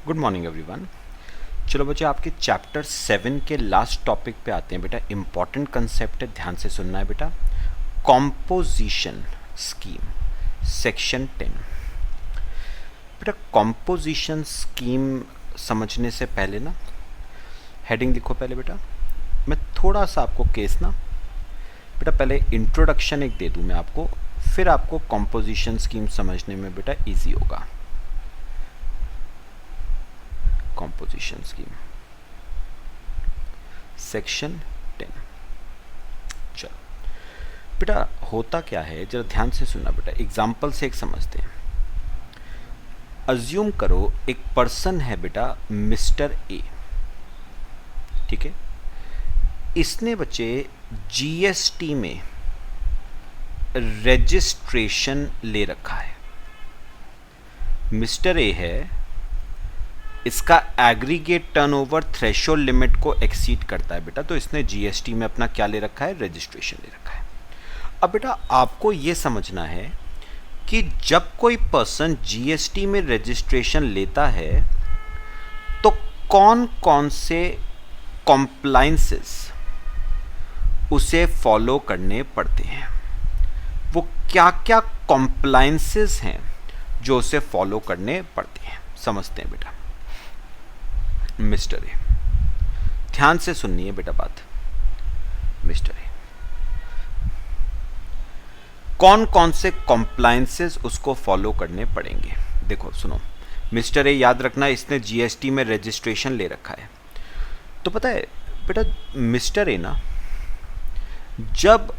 Good morning everyone. चलो बच्चे, आपके चैप्टर 7 के लास्ट टॉपिक पे आते हैं बेटा। इंपॉर्टेंट कंसेप्ट है, ध्यान से सुनना है बेटा। Composition scheme, section 10। बेटा कॉम्पोजिशन स्कीम समझने से पहले ना हेडिंग लिखो पहले बेटा। मैं थोड़ा सा आपको केस ना बेटा पहले इंट्रोडक्शन एक दे दूं मैं आपको, फिर आपको कॉम्पोजिशन स्कीम समझने में बेटा इजी होगा। Composition scheme section 10। चलो बेटा, होता क्या है जरा ध्यान से सुनना बेटा, एग्जाम्पल से एक समझते हैं। अज्यूम करो एक पर्सन है बेटा मिस्टर ए, ठीक है। इसने बच्चे जीएसटी में रजिस्ट्रेशन ले रखा है। मिस्टर ए है, इसका एग्रीगेट टर्नओवर थ्रेशोल्ड लिमिट को एक्सीड करता है बेटा, तो इसने जीएसटी में अपना क्या ले रखा है, रजिस्ट्रेशन ले रखा है। अब बेटा आपको ये समझना है कि जब कोई पर्सन जीएसटी में रजिस्ट्रेशन लेता है तो कौन कौन से कॉम्प्लायंसेस उसे फॉलो करने पड़ते हैं, वो क्या क्या कॉम्प्लायंसेस हैं जो उसे फॉलो करने पड़ते हैं, समझते हैं बेटा। मिस्टर ए, ध्यान से सुननी है बेटा बात। मिस्टर ए, कौन कौन से कॉम्प्लायंसेस उसको फॉलो करने पड़ेंगे, देखो सुनो। मिस्टर ए, याद रखना इसने जीएसटी में रजिस्ट्रेशन ले रखा है। तो पता है बेटा मिस्टर ए ना जब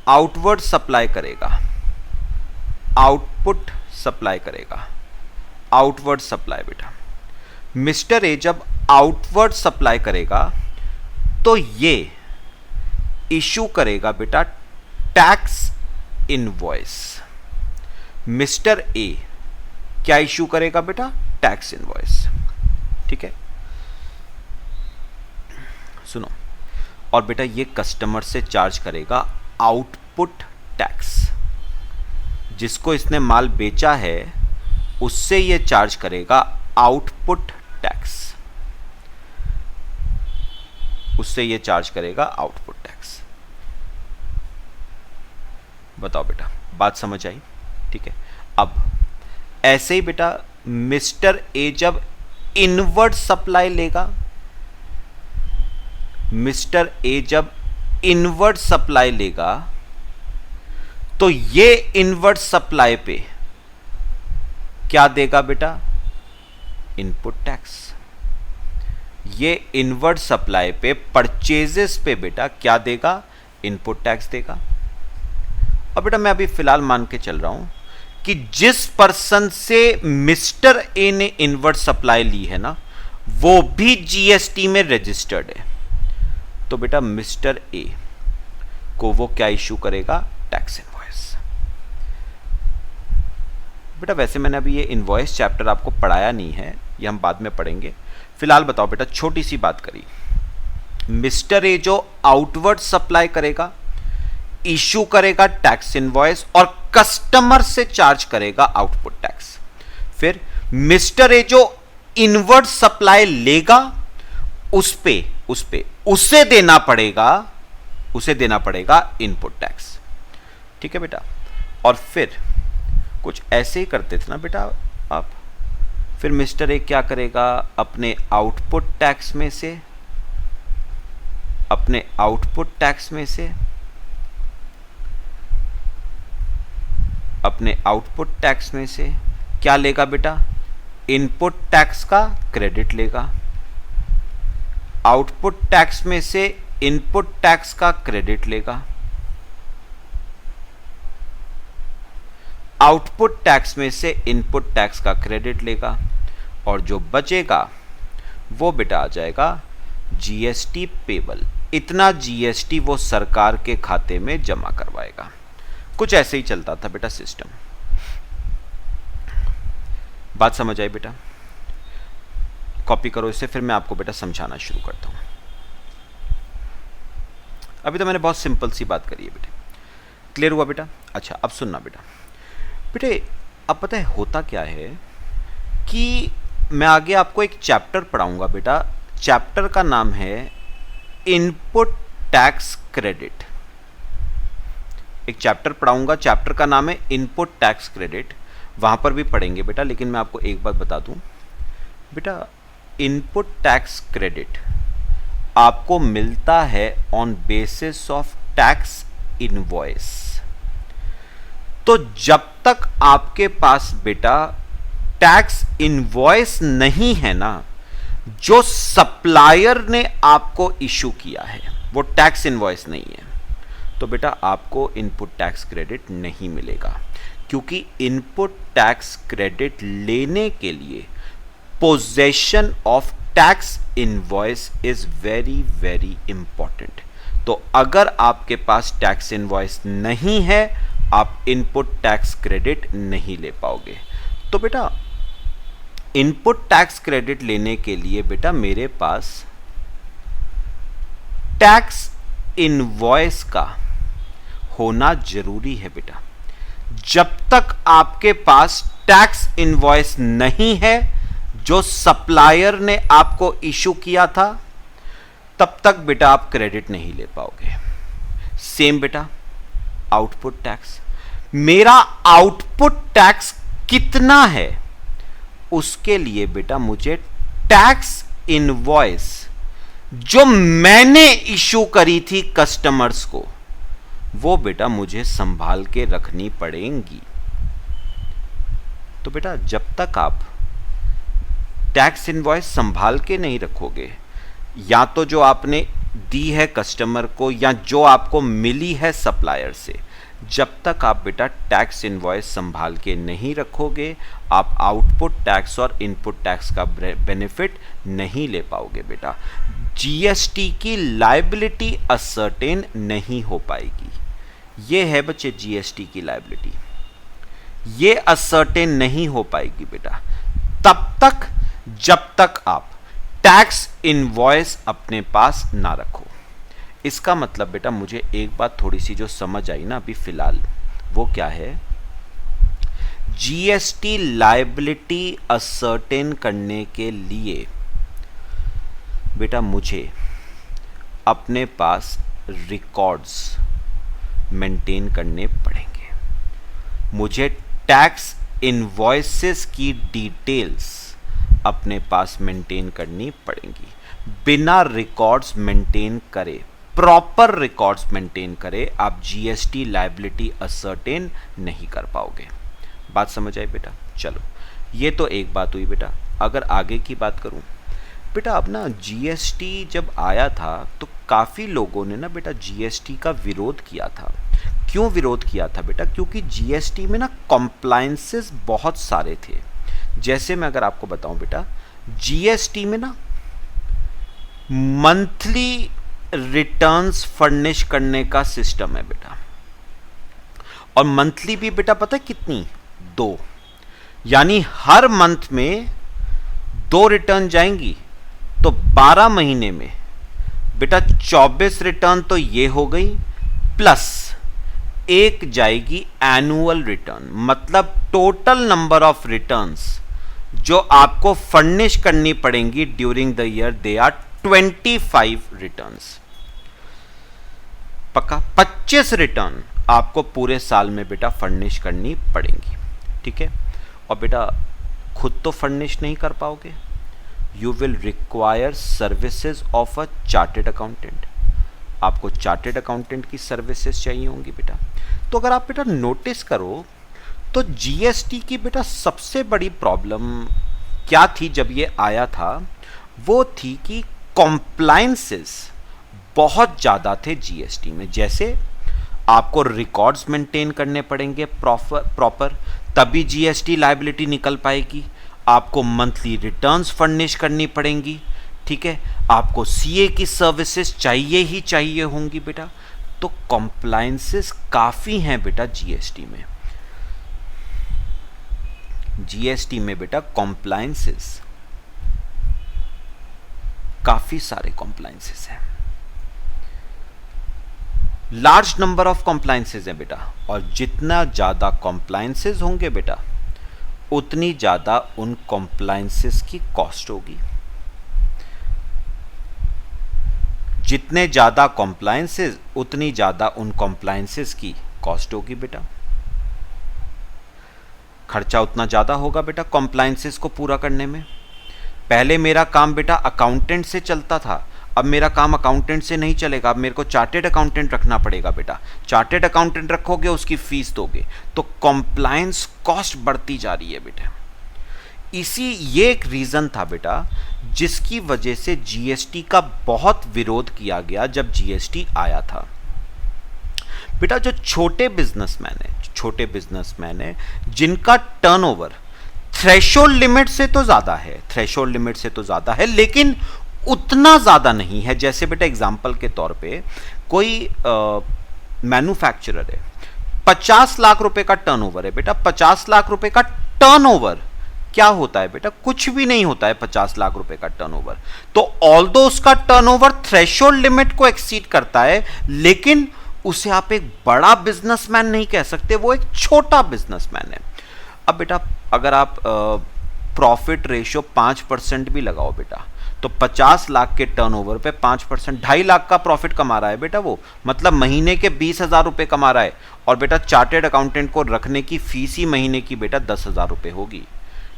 आउटवर्ड सप्लाई करेगा, आउटपुट सप्लाई करेगा, आउटवर्ड सप्लाई बेटा। मिस्टर ए जब आउटवर्ड सप्लाई करेगा तो ये इशू करेगा बेटा टैक्स इनवॉइस। मिस्टर ए क्या इशू करेगा बेटा, टैक्स इनवॉइस, ठीक है। सुनो, और बेटा ये कस्टमर से चार्ज करेगा आउटपुट टैक्स। जिसको इसने माल बेचा है उससे ये चार्ज करेगा आउटपुट टैक्स, उससे ये चार्ज करेगा आउटपुट टैक्स। बताओ बेटा, बात समझ आई, ठीक है। अब ऐसे ही बेटा मिस्टर ए जब इनवर्ड सप्लाई लेगा, मिस्टर ए जब इनवर्ड सप्लाई लेगा तो ये इनवर्ड सप्लाई पे क्या देगा बेटा, इनपुट टैक्स। ये इनवर्ड सप्लाई पे परचेजेस पे बेटा क्या देगा, इनपुट टैक्स देगा। और बेटा मैं अभी फिलहाल मान के चल रहा हूं कि जिस पर्सन से मिस्टर ए ने इनवर्ड सप्लाई ली है ना वो भी जीएसटी में रजिस्टर्ड है, तो बेटा मिस्टर ए को वो क्या इशू करेगा, टैक्स इनवॉइस। बेटा वैसे मैंने अभी ये इनवॉइस चैप्टर आपको पढ़ाया नहीं है, ये हम बाद में पढ़ेंगे। फिलहाल बताओ बेटा, छोटी सी बात करी। मिस्टर ए जो आउटवर्ड सप्लाई करेगा इशू करेगा टैक्स इनवॉइस और कस्टमर से चार्ज करेगा आउटपुट टैक्स। फिर मिस्टर ए जो इनवर्ड सप्लाई लेगा उसे देना पड़ेगा इनपुट टैक्स, ठीक है बेटा। और फिर कुछ ऐसे ही करते थे ना बेटा आप। फिर मिस्टर ए क्या करेगा, अपने आउटपुट टैक्स में से क्या लेगा बेटा, इनपुट टैक्स का क्रेडिट लेगा। आउटपुट टैक्स में से इनपुट टैक्स का क्रेडिट लेगा, आउटपुट टैक्स में से इनपुट टैक्स का क्रेडिट लेगा, और जो बचेगा वो बेटा आ जाएगा जीएसटी पेबल। इतना जीएसटी वो सरकार के खाते में जमा करवाएगा। कुछ ऐसे ही चलता था बेटा सिस्टम। बात समझ आई बेटा, कॉपी करो इसे, फिर मैं आपको बेटा समझाना शुरू करता हूं। अभी तो मैंने बहुत सिंपल सी बात करी है बेटा, क्लियर हुआ बेटा। अच्छा अब सुनना बेटा, बेटे अब पता है होता क्या है कि मैं आगे आपको एक चैप्टर पढ़ाऊंगा बेटा, चैप्टर का नाम है इनपुट टैक्स क्रेडिट। एक चैप्टर पढ़ाऊंगा, चैप्टर का नाम है इनपुट टैक्स क्रेडिट, वहां पर भी पढ़ेंगे बेटा। लेकिन मैं आपको एक बात बता दूं बेटा, इनपुट टैक्स क्रेडिट आपको मिलता है on basis of tax invoice. तो जब तक आपके पास बेटा टैक्स इनवॉइस नहीं है ना, जो सप्लायर ने आपको इशू किया है वो टैक्स इनवॉइस नहीं है, तो बेटा आपको इनपुट टैक्स क्रेडिट नहीं मिलेगा। क्योंकि इनपुट टैक्स क्रेडिट लेने के लिए possession of tax invoice is very very important. तो अगर आपके पास टैक्स इनवॉइस नहीं है, आप इनपुट टैक्स क्रेडिट नहीं ले पाओगे। तो बेटा इनपुट टैक्स क्रेडिट लेने के लिए बेटा मेरे पास टैक्स इनवॉइस का होना जरूरी है बेटा। जब तक आपके पास टैक्स इनवॉइस नहीं है जो सप्लायर ने आपको इशू किया था, तब तक बेटा आप क्रेडिट नहीं ले पाओगे। सेम बेटा आउटपुट टैक्स, मेरा आउटपुट टैक्स कितना है उसके लिए बेटा मुझे टैक्स इनवॉइस जो मैंने इशू करी थी कस्टमर्स को, वो बेटा मुझे संभाल के रखनी पड़ेंगी। तो बेटा जब तक आप टैक्स इनवॉइस संभाल के नहीं रखोगे, या तो जो आपने दी है कस्टमर को या जो आपको मिली है सप्लायर से, जब तक आप बेटा टैक्स इनवॉइस संभाल के नहीं रखोगे, आप आउटपुट टैक्स और इनपुट टैक्स का बेनिफिट नहीं ले पाओगे बेटा। जीएसटी की लायबिलिटी असर्टेन नहीं हो पाएगी। ये है बच्चे जीएसटी की लायबिलिटी, ये असर्टेन नहीं हो पाएगी बेटा तब तक जब तक आप टैक्स इनवॉइस अपने पास ना रखो। इसका मतलब बेटा मुझे एक बात थोड़ी सी जो समझ आई ना अभी फिलहाल, वो क्या है, जीएसटी लायबिलिटी असर्टेन करने के लिए बेटा मुझे अपने पास रिकॉर्ड्स मेंटेन करने पड़ेंगे। मुझे टैक्स इनवॉइसेस की डिटेल्स अपने पास मेंटेन करनी पड़ेंगी। बिना रिकॉर्ड्स मेंटेन करे, प्रॉपर रिकॉर्ड्स मेंटेन करे, आप जीएसटी लायबिलिटी असर्टेन नहीं कर पाओगे। बात समझ आई बेटा? चलो ये तो एक बात हुई बेटा। अगर आगे की बात करूं बेटा, अब ना जीएसटी जब आया था तो काफ़ी लोगों ने ना बेटा जीएसटी का विरोध किया था। क्यों विरोध किया था बेटा? क्योंकि जीएसटी में ना कॉम्प्लायंसेस बहुत सारे थे। जैसे मैं अगर आपको बताऊं बेटा, जीएसटी में ना मंथली रिटर्न्स फर्निश करने का सिस्टम है बेटा, और मंथली भी बेटा पता है कितनी? 2, यानी हर मंथ में 2 रिटर्न जाएंगी, तो 12 महीने में बेटा 24 रिटर्न तो ये हो गई, प्लस एक जाएगी एनुअल रिटर्न। मतलब टोटल नंबर ऑफ रिटर्न्स जो आपको फर्निश करनी पड़ेंगी during the year, they are 25 returns. पक्का 25 रिटर्न आपको पूरे साल में बेटा फर्निश करनी पड़ेंगी, ठीक है। और बेटा खुद तो फर्निश नहीं कर पाओगे, you will require services of a chartered accountant. आपको चार्टेड अकाउंटेंट की सर्विसेज चाहिए होंगी बेटा। तो अगर आप बेटा नोटिस करो तो जीएसटी की बेटा सबसे बड़ी प्रॉब्लम क्या थी जब ये आया था, वो थी कि कॉम्प्लायंसेस बहुत ज़्यादा थे जीएसटी में। जैसे आपको रिकॉर्ड्स मेंटेन करने पड़ेंगे प्रॉपर, तभी जीएसटी लायबिलिटी निकल पाएगी। आपको मंथली रिटर्न्स फर्निश करनी पड़ेंगी, ठीक है। आपको सीए की सर्विसेज चाहिए ही चाहिए होंगी बेटा। तो कॉम्प्लायंसेस काफ़ी हैं बेटा जीएसटी में। जीएसटी में बेटा कॉम्प्लायंसेस काफ़ी सारे कॉम्प्लायंसेस हैं, लार्ज नंबर ऑफ कॉम्प्लायंसेस हैं बेटा। और जितना ज़्यादा कॉम्प्लायंसेस होंगे बेटा, उतनी ज़्यादा उन कॉम्प्लायंसेस की कॉस्ट होगी। जितने ज़्यादा कॉम्प्लायंसेस उतनी ज़्यादा उन कॉम्प्लायंसेस की कॉस्ट होगी बेटा। खर्चा उतना ज़्यादा होगा बेटा कॉम्प्लायंसेस को पूरा करने में। पहले मेरा काम बेटा अकाउंटेंट से चलता था, अब मेरा काम अकाउंटेंट से नहीं चलेगा, अब मेरे को चार्टेड अकाउंटेंट रखना पड़ेगा बेटा। चार्टेड अकाउंटेंट रखोगे उसकी फीस दोगे, तो कॉम्प्लायंस कॉस्ट बढ़ती जा रही है बेटा। ये एक रीज़न था बेटा जिसकी वजह से जीएसटी का बहुत विरोध किया गया जब जीएसटी आया था। बेटा जो छोटे बिजनेसमैन है जिनका टर्नओवर थ्रेशोल्ड लिमिट से तो ज़्यादा है, लेकिन उतना ज़्यादा नहीं है। जैसे बेटा एग्जाम्पल के तौर पे कोई मैन्युफैक्चरर है, 50 लाख रुपए का टर्नओवर है बेटा। 50 लाख रुपए का टर्नओवर क्या होता है बेटा? कुछ भी नहीं होता है 50 लाख रुपए का टर्नओवर। तो ऑल्दो उसका टर्नओवर थ्रेशोल्ड लिमिट को एक्सीड करता है, लेकिन उसे आप एक बड़ा बिजनेसमैन नहीं कह सकते, वो एक छोटा बिजनेसमैन है। अब बेटा अगर आप प्रॉफिट रेशियो 5% भी लगाओ बेटा, तो 50 लाख के टर्नओवर पे 5% 2.5 लाख का प्रॉफिट कमा रहा है बेटा वो, मतलब महीने के 20,000 रुपए कमा रहा है। और बेटा चार्टेड अकाउंटेंट को रखने की फीस ही महीने की बेटा 10,000 रुपए होगी।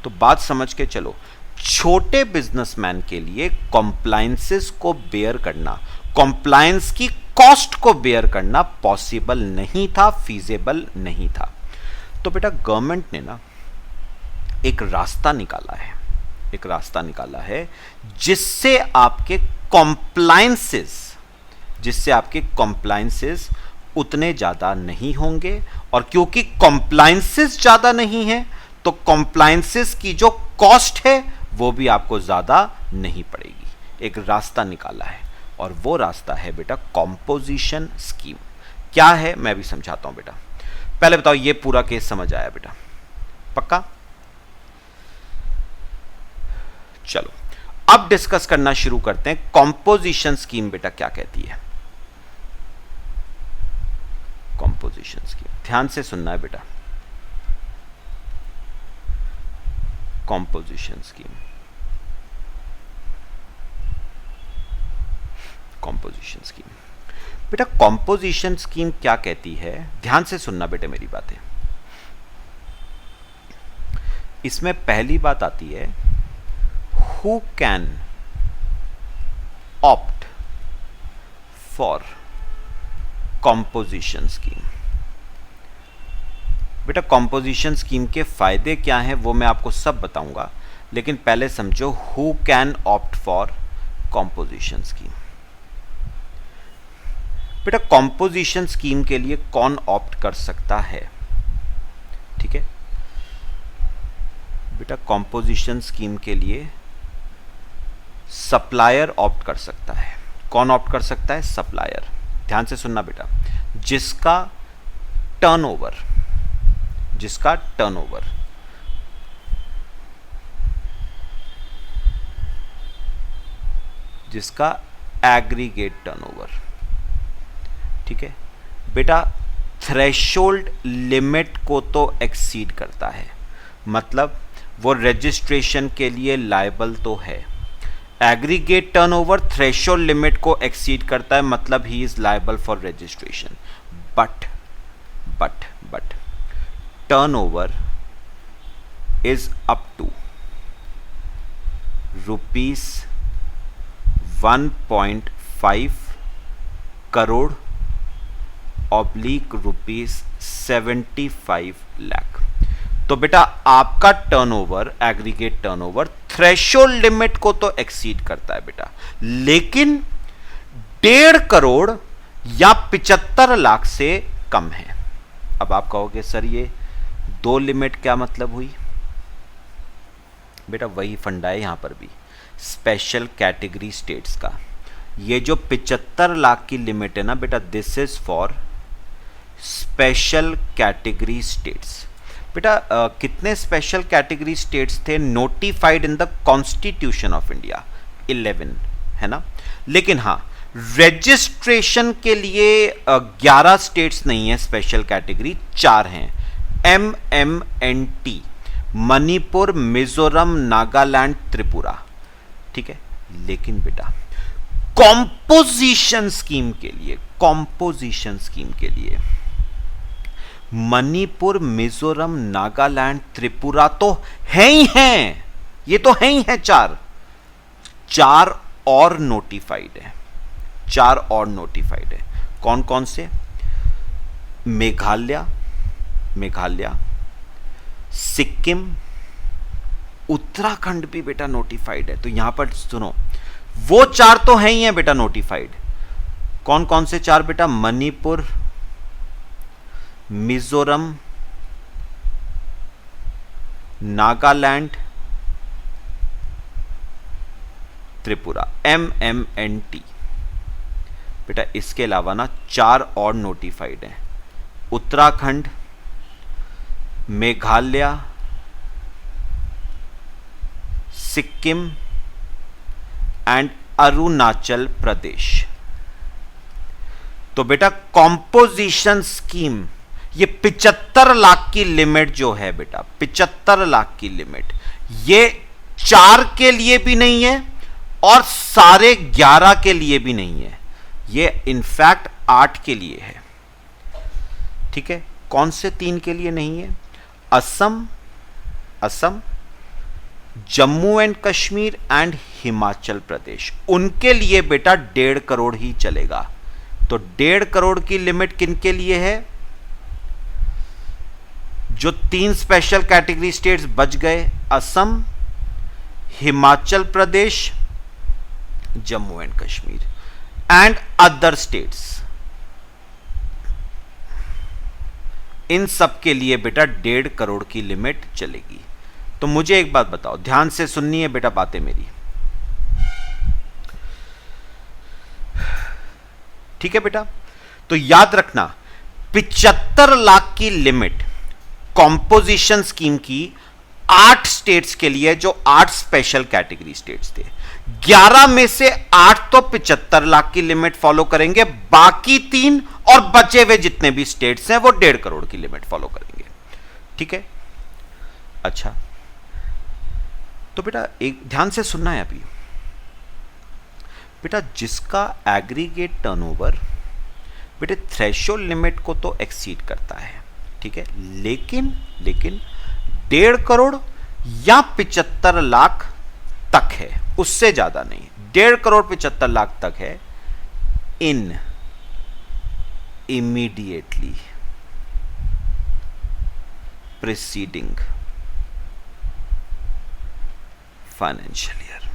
तो बात समझ के चलो, छोटे बिजनेसमैन के लिए कॉम्प्लायंसेस को बेयर करना, कॉम्प्लायंस की कॉस्ट को बेयर करना पॉसिबल नहीं था, फीजेबल नहीं था। तो बेटा गवर्नमेंट ने ना एक रास्ता निकाला है जिससे आपके कॉम्प्लायंसेस उतने ज़्यादा नहीं होंगे। और क्योंकि कॉम्प्लायंसेस ज़्यादा नहीं है तो कॉम्प्लायंसेस की जो कॉस्ट है वो भी आपको ज़्यादा नहीं पड़ेगी। एक रास्ता निकाला है और वो रास्ता है बेटा कॉम्पोजिशन स्कीम। क्या है मैं भी समझाता हूं बेटा। पहले बताओ ये पूरा केस समझ आया बेटा? पक्का? चलो अब डिस्कस करना शुरू करते हैं। कॉम्पोजिशन स्कीम बेटा क्या कहती है? कॉम्पोजिशन स्कीम ध्यान से सुनना है बेटा। कॉम्पोजिशन स्कीम बेटा, कॉम्पोजिशन स्कीम क्या कहती है? ध्यान से सुनना बेटे मेरी बातें। इसमें पहली बात आती है, who can opt for composition scheme. बेटा कॉम्पोजिशन स्कीम के फायदे क्या हैं वो मैं आपको सब बताऊंगा, लेकिन पहले समझो who can opt for composition scheme. बेटा कॉम्पोजिशन स्कीम के लिए कौन ऑप्ट कर सकता है? ठीक है बेटा, कॉम्पोजिशन स्कीम के लिए सप्लायर ऑप्ट कर सकता है। कौन ऑप्ट कर सकता है? सप्लायर। ध्यान से सुनना बेटा, जिसका टर्नओवर जिसका एग्रीगेट टर्नओवर, ठीक है बेटा, थ्रेशोल्ड लिमिट को तो एक्सीड करता है, मतलब वो रजिस्ट्रेशन के लिए लायबल तो है। एग्रीगेट टर्नओवर थ्रेशोल्ड लिमिट को एक्सीड करता है, मतलब he is liable for registration. But turnover is up to ₹1.5 crore ₹75 lakh. तो बेटा आपका turnover, aggregate turnover threshold limit को तो एक्सीड करता है बेटा, लेकिन 1.5 करोड़ या 75 लाख से कम है। अब आप कहोगे सर ये दो लिमिट क्या मतलब हुई? बेटा वही फंडा है यहां पर भी, स्पेशल कैटेगरी स्टेट्स का। ये जो 75 लाख की लिमिट है ना बेटा, this is for special category states. बेटा कितने स्पेशल कैटेगरी स्टेट्स थे notified in the constitution of India? 11 है ना। लेकिन हाँ, रजिस्ट्रेशन के लिए 11 स्टेट्स नहीं है स्पेशल कैटेगरी, 4 हैं। MMNT मणिपुर, मिजोरम, नागालैंड, त्रिपुरा। ठीक है, लेकिन बेटा कॉम्पोजिशन स्कीम के लिए, कॉम्पोजिशन स्कीम के लिए मणिपुर, मिजोरम, नागालैंड, त्रिपुरा तो है ही हैं, ये तो है ही हैं। चार और नोटिफाइड है, चार और नोटिफाइड है। कौन कौन से? मेघालय, सिक्किम, उत्तराखंड भी बेटा नोटिफाइड है। तो यहां पर सुनो, वो चार तो हैं ही हैं बेटा नोटिफाइड। कौन कौन से चार बेटा? मणिपुर, मिजोरम, नागालैंड, त्रिपुरा, MMNT बेटा। इसके अलावा ना चार और नोटिफाइड हैं, उत्तराखंड, मेघालय, सिक्किम एंड अरुणाचल प्रदेश। तो बेटा कॉम्पोजिशन स्कीम, ये 75 लाख की लिमिट जो है बेटा, 75 लाख की लिमिट, ये 4 के लिए भी नहीं है और सारे 11 के लिए भी नहीं है, ये इनफैक्ट 8 के लिए है। ठीक है, कौन से 3 के लिए नहीं है? असम, जम्मू एंड कश्मीर एंड हिमाचल प्रदेश, उनके लिए बेटा 1.5 करोड़ ही चलेगा। तो 1.5 करोड़ की लिमिट किन के लिए है? जो 3 स्पेशल कैटेगरी स्टेट्स बच गए, Assam, Himachal Pradesh, Jammu and Kashmir and other states, इन सब के लिए बेटा 1.5 करोड़ की लिमिट चलेगी। तो मुझे एक बात बताओ, ध्यान से सुननी है बेटा बातें मेरी, ठीक है बेटा? तो याद रखना 75 लाख की लिमिट कॉम्पोजिशन स्कीम की 8 स्टेट्स के लिए, जो 8 स्पेशल कैटेगरी स्टेट्स थे। 11 में से 8 तो 75 लाख की लिमिट फॉलो करेंगे, बाकी 3 और बचे हुए जितने भी स्टेट्स हैं वो 1.5 करोड़ की लिमिट फॉलो करेंगे। ठीक है, अच्छा तो बेटा एक ध्यान से सुनना है अभी बेटा, जिसका एग्रीगेट टर्नओवर बेटे थ्रेशोल्ड लिमिट को तो एक्सीड करता है, ठीक है, लेकिन 1.5 करोड़ या 75 लाख तक है, उससे ज्यादा नहीं। 1.5 करोड़ 75 लाख तक है इन इमीडिएटली प्रीसीडिंग फाइनेंशियल ईयर।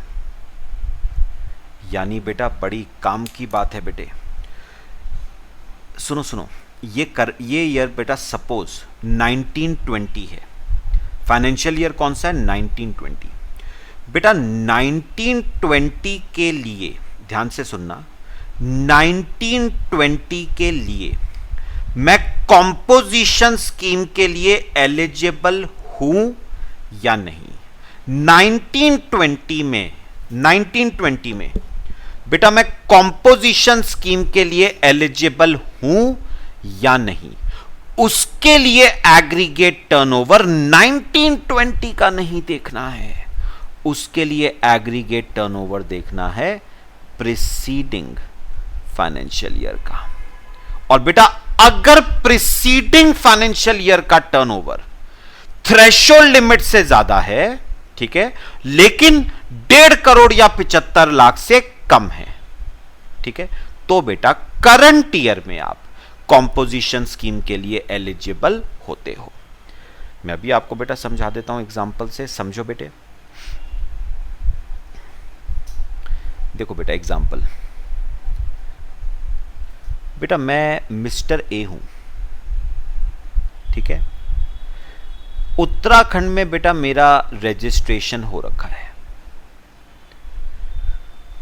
यानी बेटा बड़ी काम की बात है बेटे, सुनो, ये ईयर बेटा सपोज 1920 है, फाइनेंशियल ईयर कौन सा है? 1920। बेटा 1920 के लिए ध्यान से सुनना, 1920 के लिए मैं कॉम्पोजिशन स्कीम के लिए एलिजिबल हूं या नहीं? 1920 में बेटा मैं कॉम्पोजिशन स्कीम के लिए एलिजिबल हूं या नहीं, उसके लिए एग्रीगेट टर्नओवर 1920 का नहीं देखना है, उसके लिए एग्रीगेट टर्नओवर देखना है प्रीसीडिंग फाइनेंशियल ईयर का। और बेटा अगर प्रीसीडिंग फाइनेंशियल ईयर का टर्नओवर थ्रेशोल्ड लिमिट से ज्यादा है, ठीक है, लेकिन 1.5 करोड़ या 75 लाख से कम है, ठीक है, तो बेटा करंट ईयर में आप कॉम्पोजिशन स्कीम के लिए एलिजिबल होते हो। मैं अभी आपको बेटा समझा देता हूं एग्जांपल से, समझो बेटे। देखो बेटा एग्जांपल, बेटा मैं मिस्टर ए हूं, ठीक है, उत्तराखंड में बेटा मेरा रजिस्ट्रेशन हो रखा है।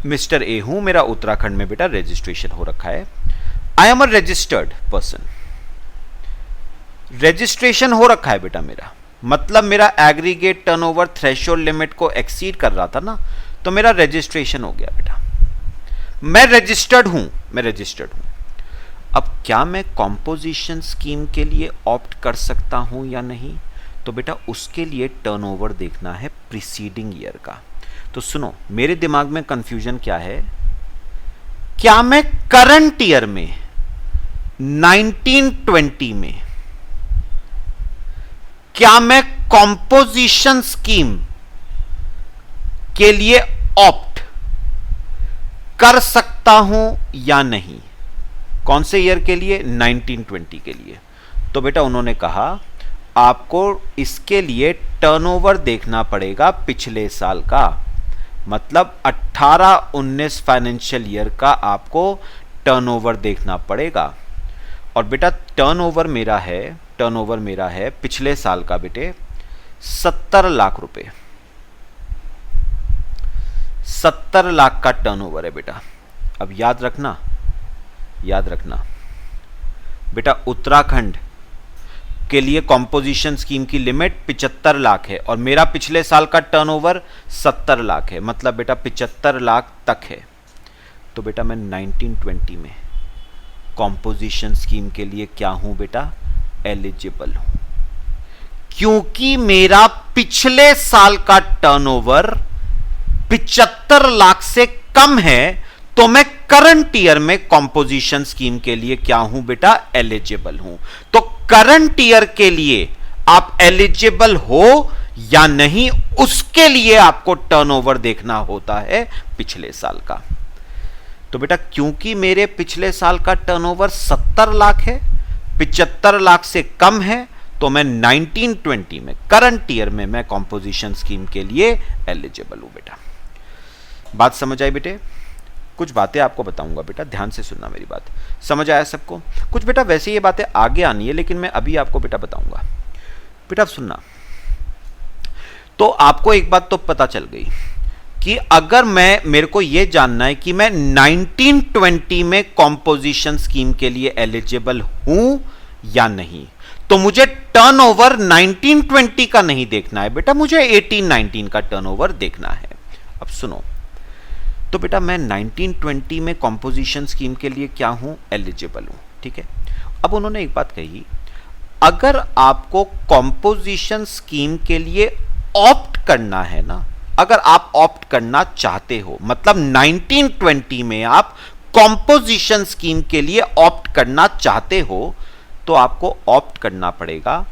मिस्टर ए हूं, मेरा उत्तराखंड में बेटा रजिस्ट्रेशन हो रखा है। I am a registered person, registration हो रखा है बेटा मेरा, मतलब मेरा एग्रीगेट टर्नओवर थ्रेशोल्ड लिमिट को एक्सीड कर रहा था ना, तो मेरा रजिस्ट्रेशन हो गया बेटा, मैं रजिस्टर्ड हूं। अब क्या मैं कॉम्पोजिशन स्कीम के लिए ऑप्ट कर सकता हूं या नहीं? तो बेटा उसके लिए टर्नओवर देखना है प्रीसीडिंग ईयर का। तो सुनो, मेरे दिमाग में कंफ्यूजन क्या है, क्या मैं करंट ईयर में 1920 में क्या मैं कॉम्पोजिशन स्कीम के लिए ऑप्ट कर सकता हूं या नहीं? कौन से ईयर के लिए? 1920 के लिए। तो बेटा उन्होंने कहा आपको इसके लिए टर्नओवर देखना पड़ेगा पिछले साल का, मतलब 18-19 फाइनेंशियल ईयर का आपको टर्नओवर देखना पड़ेगा। और बेटा टर्नओवर मेरा है पिछले साल का बेटे 70 लाख रुपए, 70 लाख का टर्नओवर है बेटा। अब याद रखना बेटा, उत्तराखंड के लिए कॉम्पोजिशन स्कीम की लिमिट 75 लाख है और मेरा पिछले साल का टर्नओवर 70 लाख है, मतलब बेटा 75 लाख तक है। तो बेटा मैं 1920 में कॉम्पोजिशन स्कीम के लिए क्या हूं बेटा? एलिजिबल हूं, क्योंकि मेरा पिछले साल का टर्नओवर 75 लाख से कम है, तो मैं करंट ईयर में कॉम्पोजिशन स्कीम के लिए क्या हूं बेटा? एलिजिबल हूं। तो करंट ईयर के लिए आप एलिजिबल हो या नहीं, उसके लिए आपको टर्नओवर देखना होता है पिछले साल का। तो बेटा क्योंकि मेरे पिछले साल का टर्नओवर 70 लाख है, 75 लाख से कम है, तो मैं 1920 में करंट ईयर में मैं कॉम्पोजिशन स्कीम के लिए एलिजिबल हूं बेटा। बात समझ आई बेटे? कुछ बातें आपको बताऊंगा बेटा, ध्यान से सुनना मेरी बात। समझ आया सबको? कुछ बेटा वैसे ये बातें आगे आनी है, लेकिन मैं अभी आपको बेटा बताऊंगा। बेटा सुनना, तो आपको एक बात तो पता चल गई कि अगर मेरे को ये जानना है कि मैं 1920 में कॉम्पोजिशन स्कीम के लिए एलिजिबल हूं या नहीं, तो मुझे टर्नओवर 1920 का नहीं देखना है बेटा, मुझे 18-19 का टर्नओवर देखना है। अब सुनो, तो बेटा मैं 1920 में कॉम्पोजिशन स्कीम के लिए क्या हूं? एलिजिबल हूं, ठीक है। अब उन्होंने एक बात कही, अगर आपको कॉम्पोजिशन स्कीम के लिए ऑप्ट करना है ना, अगर आप ऑप्ट करना चाहते हो, मतलब 1920 में आप कॉम्पोजिशन स्कीम के लिए ऑप्ट करना चाहते हो, तो आपको ऑप्ट करना पड़ेगा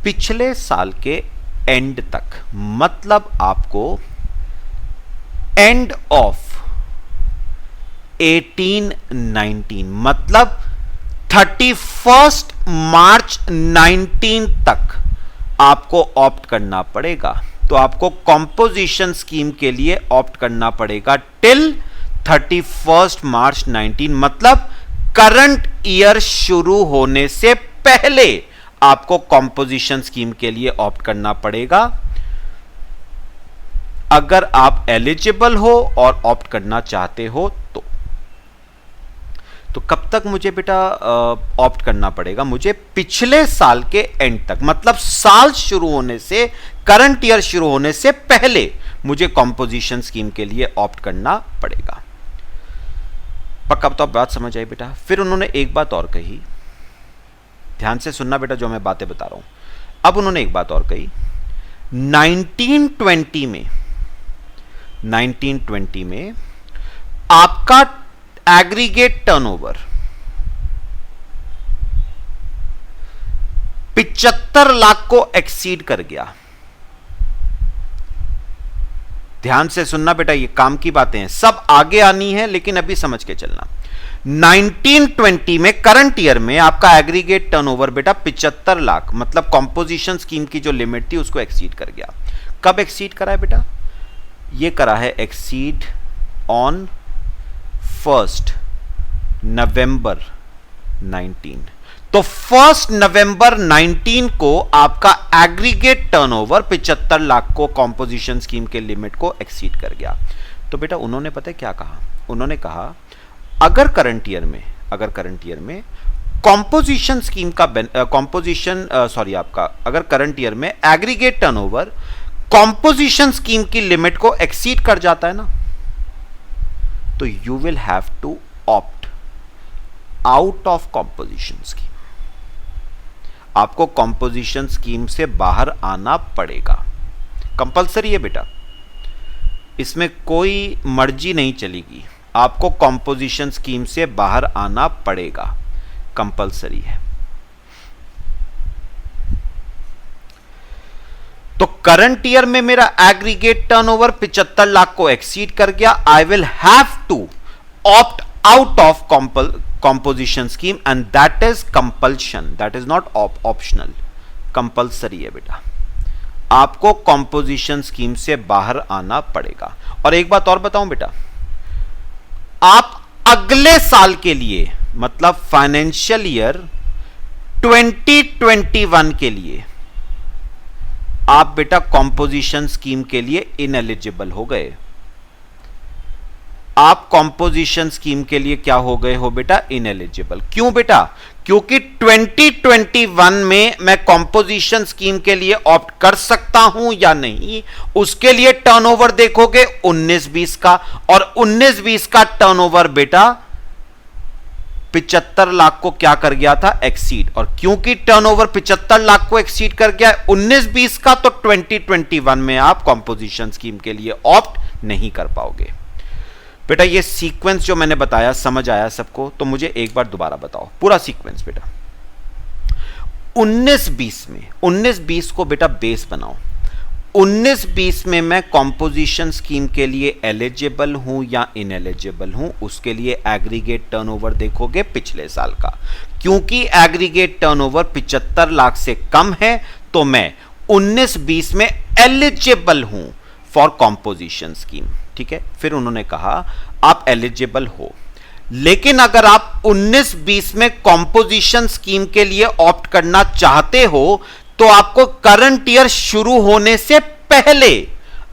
पिछले साल के एंड तक, मतलब आपको एंड ऑफ 18-19, मतलब 31 मार्च 19 तक आपको ऑप्ट करना पड़ेगा। तो आपको कॉम्पोजिशन स्कीम के लिए ऑप्ट करना पड़ेगा टिल 31 मार्च 19, मतलब करंट ईयर शुरू होने से पहले आपको कॉम्पोजिशन स्कीम के लिए ऑप्ट करना पड़ेगा, अगर आप एलिजिबल हो और ऑप्ट करना चाहते हो तो कब तक मुझे बेटा ऑप्ट करना पड़ेगा? मुझे पिछले साल के एंड तक, मतलब साल शुरू होने से, करंट ईयर शुरू होने से पहले मुझे कॉम्पोजिशन स्कीम के लिए ऑप्ट करना पड़ेगा। पक्का? तो आप बात समझ आई बेटा। फिर उन्होंने एक बात और कही, ध्यान से सुनना बेटा जो मैं बातें बता रहा हूं। अब उन्होंने एक बात और कही, 1920 में आपका एग्रीगेट टर्नओवर 75 लाख को एक्सीड कर गया। ध्यान से सुनना बेटा, ये काम की बातें हैं, सब आगे आनी है, लेकिन अभी समझ के चलना। 1920 में करंट ईयर में आपका एग्रीगेट टर्नओवर बेटा 75 लाख, मतलब कॉम्पोजिशन स्कीम की जो लिमिट थी उसको एक्सीड कर गया। कब एक्सीड करा है बेटा? ये करा है एक्सीड ऑन 1 नवंबर 19। तो 1 नवंबर 19 को आपका एग्रीगेट टर्नओवर 75 लाख को कॉम्पोजिशन स्कीम के लिमिट को एक्सीड कर गया। तो बेटा उन्होंने पता है क्या कहा? उन्होंने कहा अगर करंट ईयर में कॉम्पोजिशन स्कीम का अगर करंट ईयर में एग्रीगेट टर्नओवर कॉम्पोजिशन स्कीम की लिमिट को एक्सीड कर जाता है ना, तो you will have to opt out of composition scheme. आपको कॉम्पोजिशन स्कीम से बाहर आना पड़ेगा। कंपलसरी है बेटा, इसमें कोई मर्जी नहीं चलेगी, आपको कॉम्पोजिशन स्कीम से बाहर आना पड़ेगा, कंपलसरी है। तो करंट ईयर में मेरा एग्रीगेट टर्नओवर 75 लाख को एक्सीड कर गया, I will have to opt out of composition scheme and that is compulsion, that is not optional, compulsory है बेटा, आपको कॉम्पोजिशन स्कीम से बाहर आना पड़ेगा। और एक बात और बताऊं बेटा, आप अगले साल के लिए मतलब फाइनेंशियल ईयर 2021 के लिए आप बेटा कॉम्पोजिशन स्कीम के लिए इनएलिजिबल हो गए। आप कॉम्पोजिशन स्कीम के लिए क्या हो गए हो बेटा? इनएलिजिबल। क्यों बेटा? क्योंकि 2021 में मैं कॉम्पोजिशन स्कीम के लिए ऑप्ट कर सकता हूं या नहीं, उसके लिए टर्नओवर देखोगे 19-20 का, और 19-20 का टर्नओवर बेटा 75 लाख को क्या कर गया था? एक्सीड। और क्योंकि टर्नओवर 75 लाख को एक्सीड कर गया 19-20 का, तो 2021 में आप कॉम्पोजिशन स्कीम के लिए ऑप्ट नहीं कर पाओगे। बेटा ये सीक्वेंस जो मैंने बताया समझ आया सबको? तो मुझे एक बार दोबारा बताओ पूरा सीक्वेंस बेटा। 19-20 में 19-20 को बेटा बेस बनाओ। 19-20 में मैं कॉम्पोजिशन स्कीम के लिए एलिजिबल हूं या इनएलिजिबल हूं, उसके लिए एग्रीगेट टर्नओवर देखोगे पिछले साल का। क्योंकि एग्रीगेट टर्नओवर 75 लाख से कम है तो मैं 19-20 में एलिजिबल हूं फॉर कॉम्पोजिशन स्कीम। ठीक है, फिर उन्होंने कहा आप एलिजिबल हो, लेकिन अगर आप 19-20 में कॉम्पोजिशन स्कीम के लिए ऑप्ट करना चाहते हो तो आपको करंट ईयर शुरू होने से पहले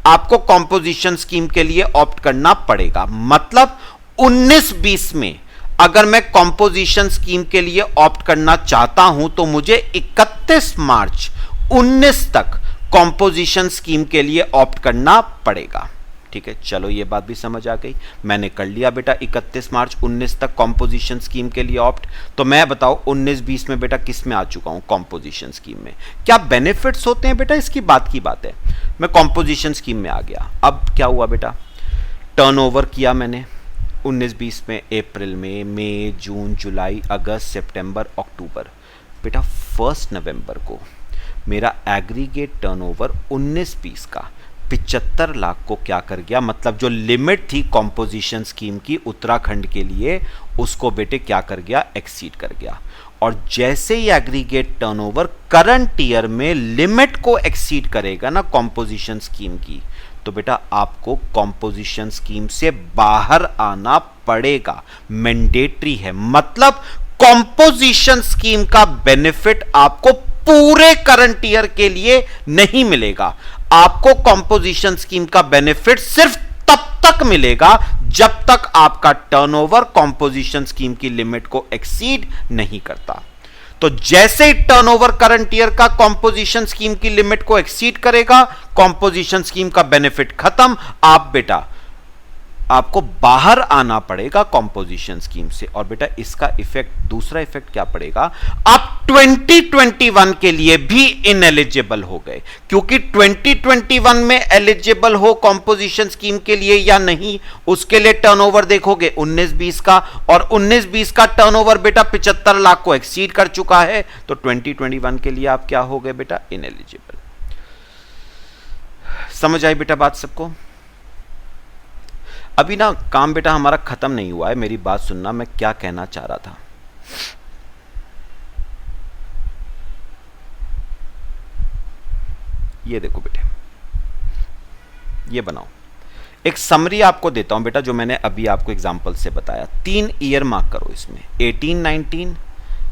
आपको कॉम्पोजिशन स्कीम के लिए ऑप्ट करना पड़ेगा। मतलब 19-20 में अगर मैं कॉम्पोजिशन स्कीम के लिए ऑप्ट करना चाहता हूं तो मुझे 31 मार्च 19 तक कॉम्पोजिशन स्कीम के लिए ऑप्ट करना पड़ेगा। ठीक है, चलो ये बात भी समझ आ गई। मैंने कर लिया बेटा 31 मार्च 19 तक कॉम्पोजिशन स्कीम के लिए ऑप्ट। तो मैं बताओ 19-20 में बेटा किस में आ चुका हूं? कॉम्पोजिशन स्कीम में। क्या बेनिफिट्स होते हैं बेटा? इसकी बात की बात है। मैं कॉम्पोजिशन स्कीम में आ गया। अब क्या हुआ बेटा? टर्नओवर किया मैंने 19-20 में, अप्रैल में, मई, जून, जुलाई, अगस्त, सितंबर, अक्टूबर। बेटा 1 नवंबर को मेरा एग्रीगेट टर्नओवर 19-20 का 75 लाख को क्या कर गया? मतलब जो लिमिट थी कॉम्पोजिशन स्कीम की उत्तराखंड के लिए, उसको बेटे क्या कर गया? एक्सीड कर गया। और जैसे ही एग्रीगेट टर्नओवर करंट ईयर में लिमिट को एक्सीड करेगा ना कॉम्पोजिशन स्कीम की, तो बेटा आपको कॉम्पोजिशन स्कीम से बाहर आना पड़ेगा, मैंडेटरी है। मतलब कॉम्पोजिशन स्कीम का बेनिफिट आपको पूरे करंट ईयर के लिए नहीं मिलेगा। आपको कॉम्पोजिशन स्कीम का बेनिफिट सिर्फ तब तक मिलेगा जब तक आपका टर्नओवर कॉम्पोजिशन स्कीम की लिमिट को एक्सीड नहीं करता। तो जैसे ही टर्नओवर करंट ईयर का कॉम्पोजिशन स्कीम की लिमिट को एक्सीड करेगा, कॉम्पोजिशन स्कीम का बेनिफिट खत्म, आप बेटा आपको बाहर आना पड़ेगा कॉम्पोजिशन स्कीम से। और बेटा इसका इफेक्ट, दूसरा इफेक्ट क्या पड़ेगा? आप 2021 के लिए भी इनएलिजिबल हो गए। क्योंकि 2021 में एलिजिबल हो कॉम्पोजिशन स्कीम के लिए या नहीं, उसके लिए टर्नओवर देखोगे 19-20 का, और 19-20 का टर्नओवर बेटा 75 लाख को एक्सीड कर चुका है, तो 2021 के लिए आप क्या हो गए बेटा? इनएलिजिबल। समझ आई बेटा बात सबको? अभी ना काम बेटा हमारा खत्म नहीं हुआ है, मेरी बात सुनना, मैं क्या कहना चाह रहा था। ये देखो बेटे, ये बनाओ, एक समरी आपको देता हूं बेटा जो मैंने अभी आपको एग्जांपल से बताया। 3 ईयर मार्क करो इसमें, 18-19,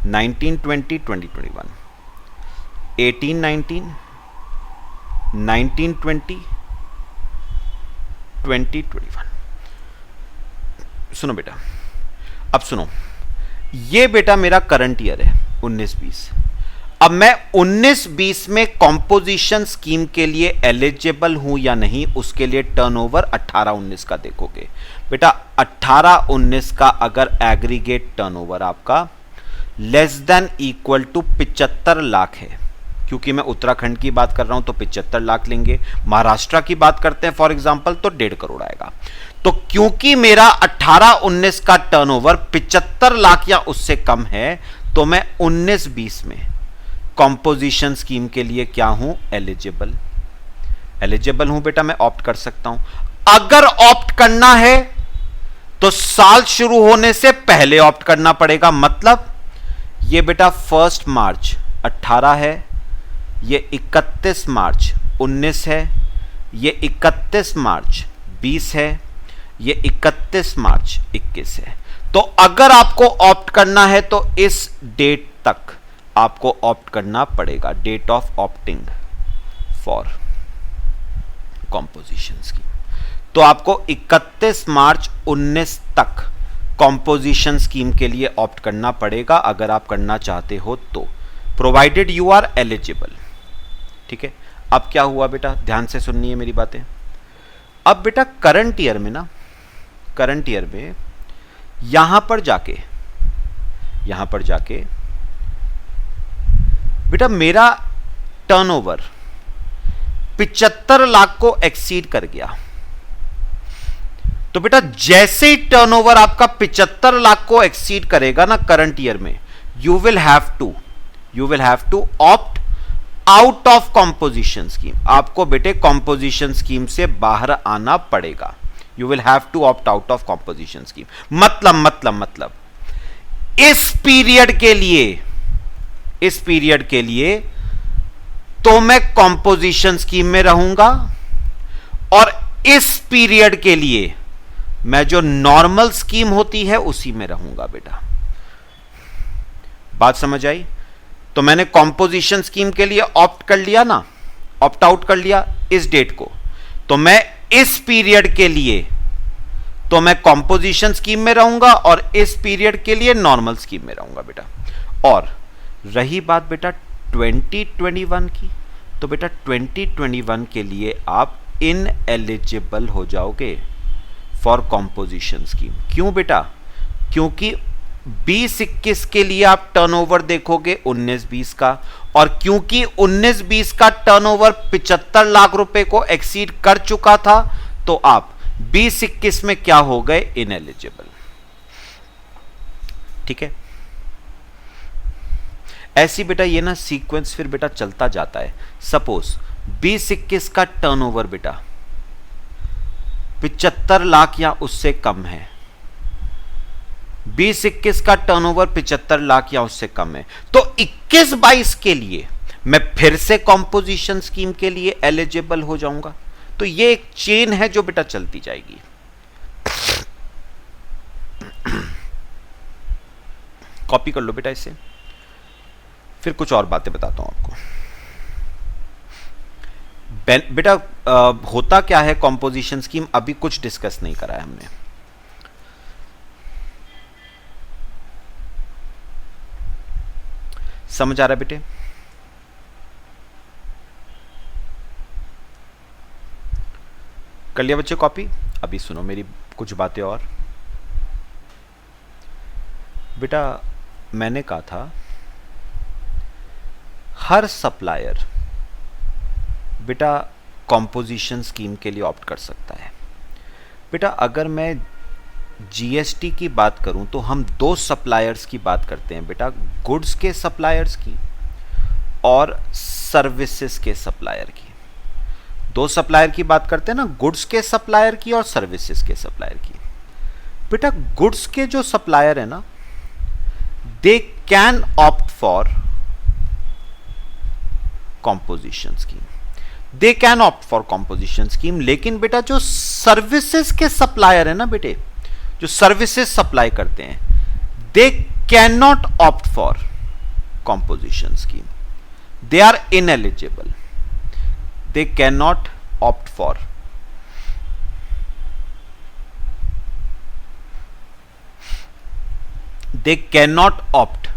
19-20, 20-21, 18-19, 19-20, 20-21। सुनो बेटा, अब सुनो, ये बेटा मेरा करंट ईयर है 19-20। अब मैं 19-20 में कॉम्पोजिशन स्कीम के लिए एलिजिबल हूं या नहीं, उसके लिए टर्नओवर 18-19 का देखोगे। बेटा 18-19 का अगर एग्रीगेट टर्नओवर आपका less than equal to 75 lakh है, क्योंकि मैं उत्तराखंड की बात कर रहा हूं तो 75 लाख लेंगे, महाराष्ट्र की बात करते हैं फॉर एग्जांपल तो 1.5 करोड़ आएगा। तो क्योंकि मेरा 18-19 का टर्नओवर 75 लाख या उससे कम है, तो मैं 19-20 में कॉम्पोजिशन स्कीम के लिए क्या हूं, एलिजिबल हूं बेटा, मैं ऑप्ट कर सकता हूं। अगर ऑप्ट करना है तो साल शुरू होने से पहले ऑप्ट करना पड़ेगा, मतलब ये बेटा 1 मार्च 18 है, ये 31 मार्च 19 है, ये 31 मार्च 20 है, ये 31 मार्च 21 है। तो अगर आपको ऑप्ट करना है तो इस डेट तक आपको ऑप्ट करना पड़ेगा, date of opting for composition scheme. तो आपको 31 मार्च 19 तक कॉम्पोजिशन स्कीम के लिए ऑप्ट करना पड़ेगा अगर आप करना चाहते हो तो, प्रोवाइडेड यू आर एलिजिबल। ठीक है, अब क्या हुआ बेटा, ध्यान से सुनिए मेरी बातें। अब बेटा करंट ईयर में यहां पर जाके बेटा मेरा टर्नओवर 75 लाख को एक्सीड कर गया। तो बेटा जैसे ही टर्नओवर आपका 75 लाख को एक्सीड करेगा ना करंट ईयर में, you will have to opt out of composition scheme. आपको बेटे कॉम्पोजिशन स्कीम से बाहर आना पड़ेगा, you will have to opt out of composition scheme. मतलब इस पीरियड के लिए तो मैं कॉम्पोजिशन स्कीम में रहूंगा, और इस पीरियड के लिए मैं जो नॉर्मल स्कीम होती है उसी में रहूंगा बेटा। बात समझ आई? तो मैंने कॉम्पोजिशन स्कीम के लिए ऑप्ट आउट कर लिया इस डेट को, तो मैं इस पीरियड के लिए तो मैं कॉम्पोजिशन स्कीम में रहूंगा और इस पीरियड के लिए नॉर्मल स्कीम में रहूंगा बेटा। और रही बात बेटा 2021 की, तो बेटा 2021 के लिए आप इनएलिजिबल हो जाओगे फॉर कॉम्पोजिशन स्कीम। क्यों बेटा? क्योंकि 20-21 के लिए आप टर्नओवर देखोगे 19-20 का, और क्योंकि 19-20 का टर्नओवर 75 लाख रुपए को एक्सीड कर चुका था, तो आप 20-21 में क्या हो गए, इनएलिजिबल। ठीक है, ऐसी बेटा ये ना सीक्वेंस फिर बेटा चलता जाता है। सपोज 20-21 का टर्नओवर बेटा 75 लाख या उससे कम है, 20-21 का टर्नओवर 75 लाख या उससे कम है, तो 21-22 के लिए मैं फिर से कॉम्पोजिशन स्कीम के लिए एलिजिबल हो जाऊंगा। तो ये एक चेन है जो बेटा चलती जाएगी। कॉपी कर लो बेटा इसे, फिर कुछ और बातें बताता हूं आपको। बेटा होता क्या है कॉम्पोजिशन स्कीम, अभी कुछ डिस्कस नहीं करा है हमने। समझ आ रहा है बेटे? कर लिया बच्चे कॉपी? अभी सुनो मेरी कुछ बातें और। बेटा मैंने कहा था हर सप्लायर बेटा कॉम्पोजिशन स्कीम के लिए ऑप्ट कर सकता है। बेटा अगर मैं जीएसटी की बात करूं तो हम दो सप्लायर्स की बात करते हैं बेटा, गुड्स के सप्लायर्स की और सर्विसेज के सप्लायर की। दो सप्लायर की बात करते हैं ना, गुड्स के सप्लायर की और सर्विसेज के सप्लायर की। बेटा गुड्स के जो सप्लायर है ना, दे can opt for composition scheme, they can opt for composition scheme. लेकिन बेटा जो सर्विसेज के सप्लायर है ना बेटे, जो सर्विसेज सप्लाई करते हैं, they can not opt for composition scheme, they are ineligible, they can not opt for. They can not opt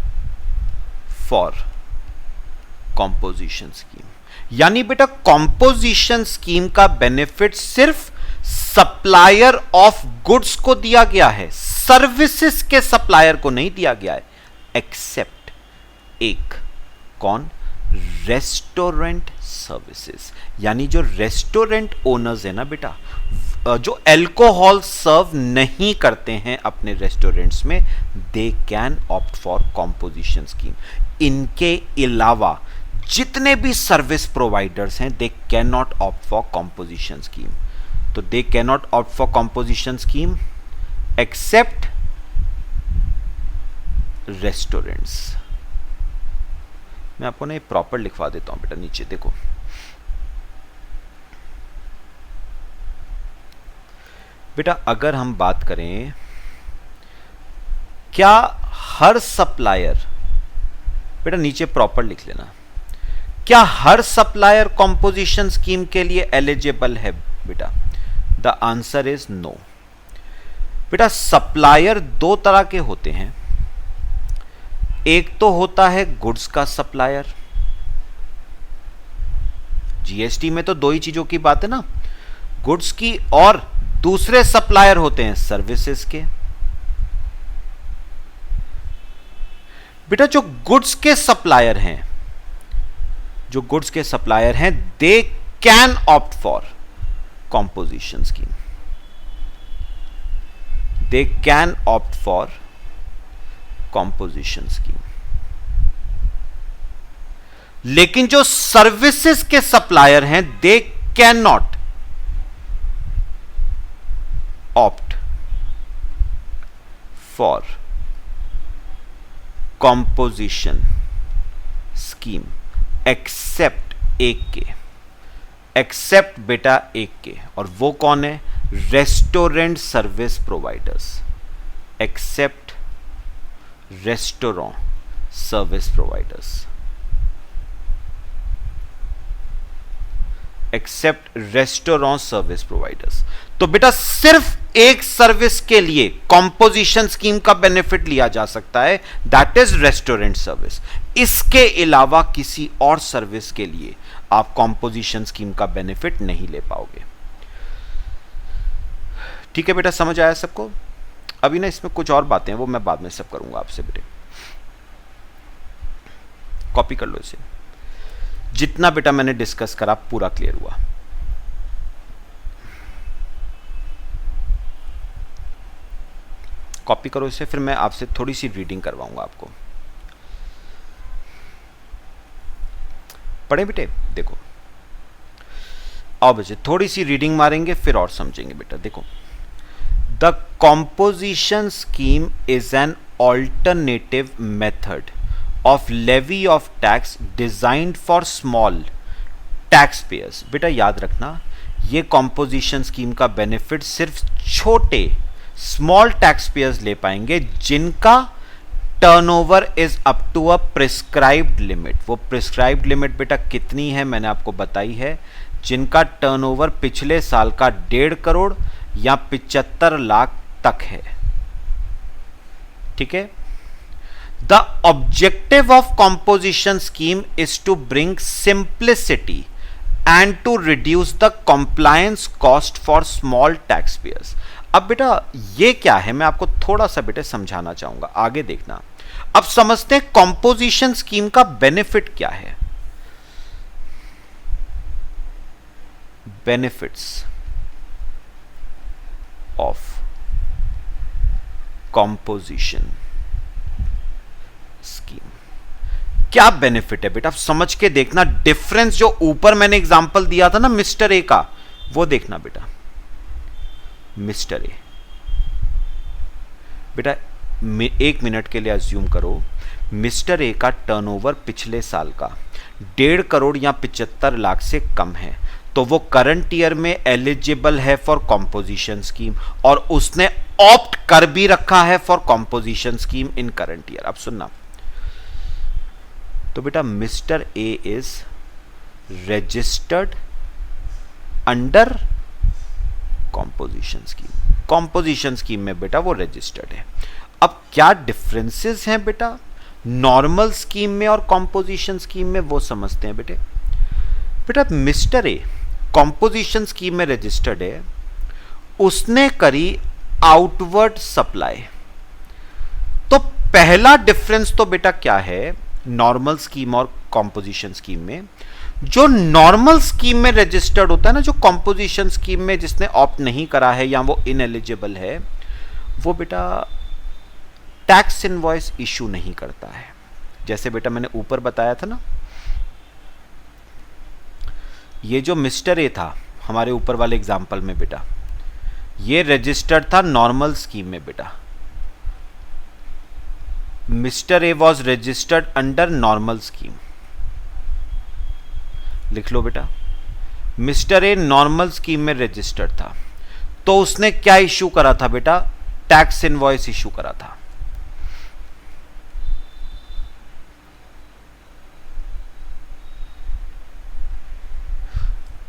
for composition scheme. यानी बेटा कॉम्पोजिशन स्कीम का बेनिफिट सिर्फ सप्लायर ऑफ गुड्स को दिया गया है, सर्विसेज के सप्लायर को नहीं दिया गया है। एक्सेप्ट एक कौन, रेस्टोरेंट सर्विसेज, यानी जो रेस्टोरेंट ओनर्स है ना बेटा, जो अल्कोहल सर्व नहीं करते हैं अपने रेस्टोरेंट्स में, they can opt for composition scheme. इनके अलावा जितने भी सर्विस प्रोवाइडर्स हैं, they can not opt for composition scheme. तो they can not opt for composition scheme except restaurants. मैं आपको ना ये प्रॉपर लिखवा देता हूं बेटा, नीचे देखो। बेटा अगर हम बात करें, क्या हर सप्लायर, बेटा नीचे प्रॉपर लिख लेना, क्या हर सप्लायर कॉम्पोजिशन स्कीम के लिए एलिजिबल है बेटा? The answer is no. बेटा सप्लायर दो तरह के होते हैं, एक तो होता है गुड्स का सप्लायर, जीएसटी में तो दो ही चीजों की बात है ना, गुड्स की, और दूसरे सप्लायर होते हैं सर्विसेज के। बेटा जो गुड्स के सप्लायर हैं, जो गुड्स के सप्लायर हैं, they can opt for composition scheme, they can opt for composition scheme. लेकिन जो सर्विसेज के सप्लायर हैं, they can not opt for composition scheme except एक के, एक्सेप्ट बेटा एक के, और वो कौन है? Restaurant service providers, except restaurant service providers, except restaurant service providers. तो बेटा सिर्फ एक सर्विस के लिए कॉम्पोजिशन स्कीम का बेनिफिट लिया जा सकता है, दैट इज रेस्टोरेंट सर्विस। इसके अलावा किसी और सर्विस के लिए आप कॉम्पोजिशन स्कीम का बेनिफिट नहीं ले पाओगे। ठीक है बेटा, समझ आया सबको? अभी ना इसमें कुछ और बातें हैं, वो मैं बाद में सब करूंगा आपसे बेटे, कॉपी कर लो इसे। जितना बेटा मैंने डिस्कस करा पूरा क्लियर हुआ। कॉपी करो इसे, फिर मैं आपसे थोड़ी सी रीडिंग करवाऊंगा आपको। पढ़े बेटे? देखो आओ बच्चे थोड़ी सी रीडिंग मारेंगे फिर और समझेंगे बेटा। देखो, the composition scheme is an alternative method of levy of tax designed for small taxpayers। बेटा याद रखना, ये कॉम्पोजिशन स्कीम का बेनिफिट सिर्फ छोटे स्मॉल टैक्स पेयर्स ले पाएंगे जिनका turnover is up to a prescribed limit. वो प्रिस्क्राइब्ड लिमिट बेटा कितनी है मैंने आपको बताई है, जिनका टर्नओवर पिछले साल का 1.5 करोड़ या 75 लाख तक है। ठीक है, The objective of composition scheme is to bring simplicity and to reduce the compliance cost for small taxpayers। अब बेटा ये क्या है, मैं आपको थोड़ा सा बेटा समझाना चाहूंगा, आगे देखना। अब समझते हैं कंपोजिशन स्कीम का बेनिफिट क्या है। बेनिफिट्स ऑफ कंपोजिशन स्कीम, क्या बेनिफिट है बेटा? समझ के देखना, डिफरेंस जो ऊपर मैंने एग्जांपल दिया था ना मिस्टर ए का, वो देखना बेटा। मिस्टर ए बेटा 1 मिनट के लिए अज्यूम करो, मिस्टर ए का टर्नओवर पिछले साल का 1.5 करोड़ या 75 लाख से कम है, तो वो करंट ईयर में एलिजिबल है फॉर कॉम्पोजिशन स्कीम, और उसने ऑप्ट कर भी रखा है for composition scheme in current year. अब सुनना, तो बेटा mister A is registered under composition scheme. Composition scheme में बेटा वो रजिस्टर्ड है। अब क्या डिफरेंसेस हैं बेटा नॉर्मल स्कीम में और कॉम्पोजिशन स्कीम में, वो समझते हैं बेटे। बेटा मिस्टर ए कॉम्पोजिशन स्कीम में रजिस्टर्ड है, उसने करी आउटवर्ड सप्लाई, तो पहला डिफरेंस तो बेटा क्या है नॉर्मल स्कीम और कॉम्पोजिशन स्कीम में? जो नॉर्मल स्कीम में रजिस्टर्ड होता है ना, जो कॉम्पोजिशन स्कीम में जिसने ऑप्ट नहीं करा है या वो इनएलिजिबल है, वो बेटा टैक्स इनवॉइस इशू नहीं करता है। जैसे बेटा मैंने ऊपर बताया था ना, ये जो मिस्टर ए था हमारे ऊपर वाले एग्जाम्पल में बेटा, ये रजिस्टर्ड था नॉर्मल स्कीम में बेटा। Mister A was registered under normal scheme. लिख लो बेटा, मिस्टर ए नॉर्मल स्कीम में रजिस्टर्ड था, तो उसने क्या इश्यू करा था बेटा? टैक्स इनवॉइस इश्यू करा था।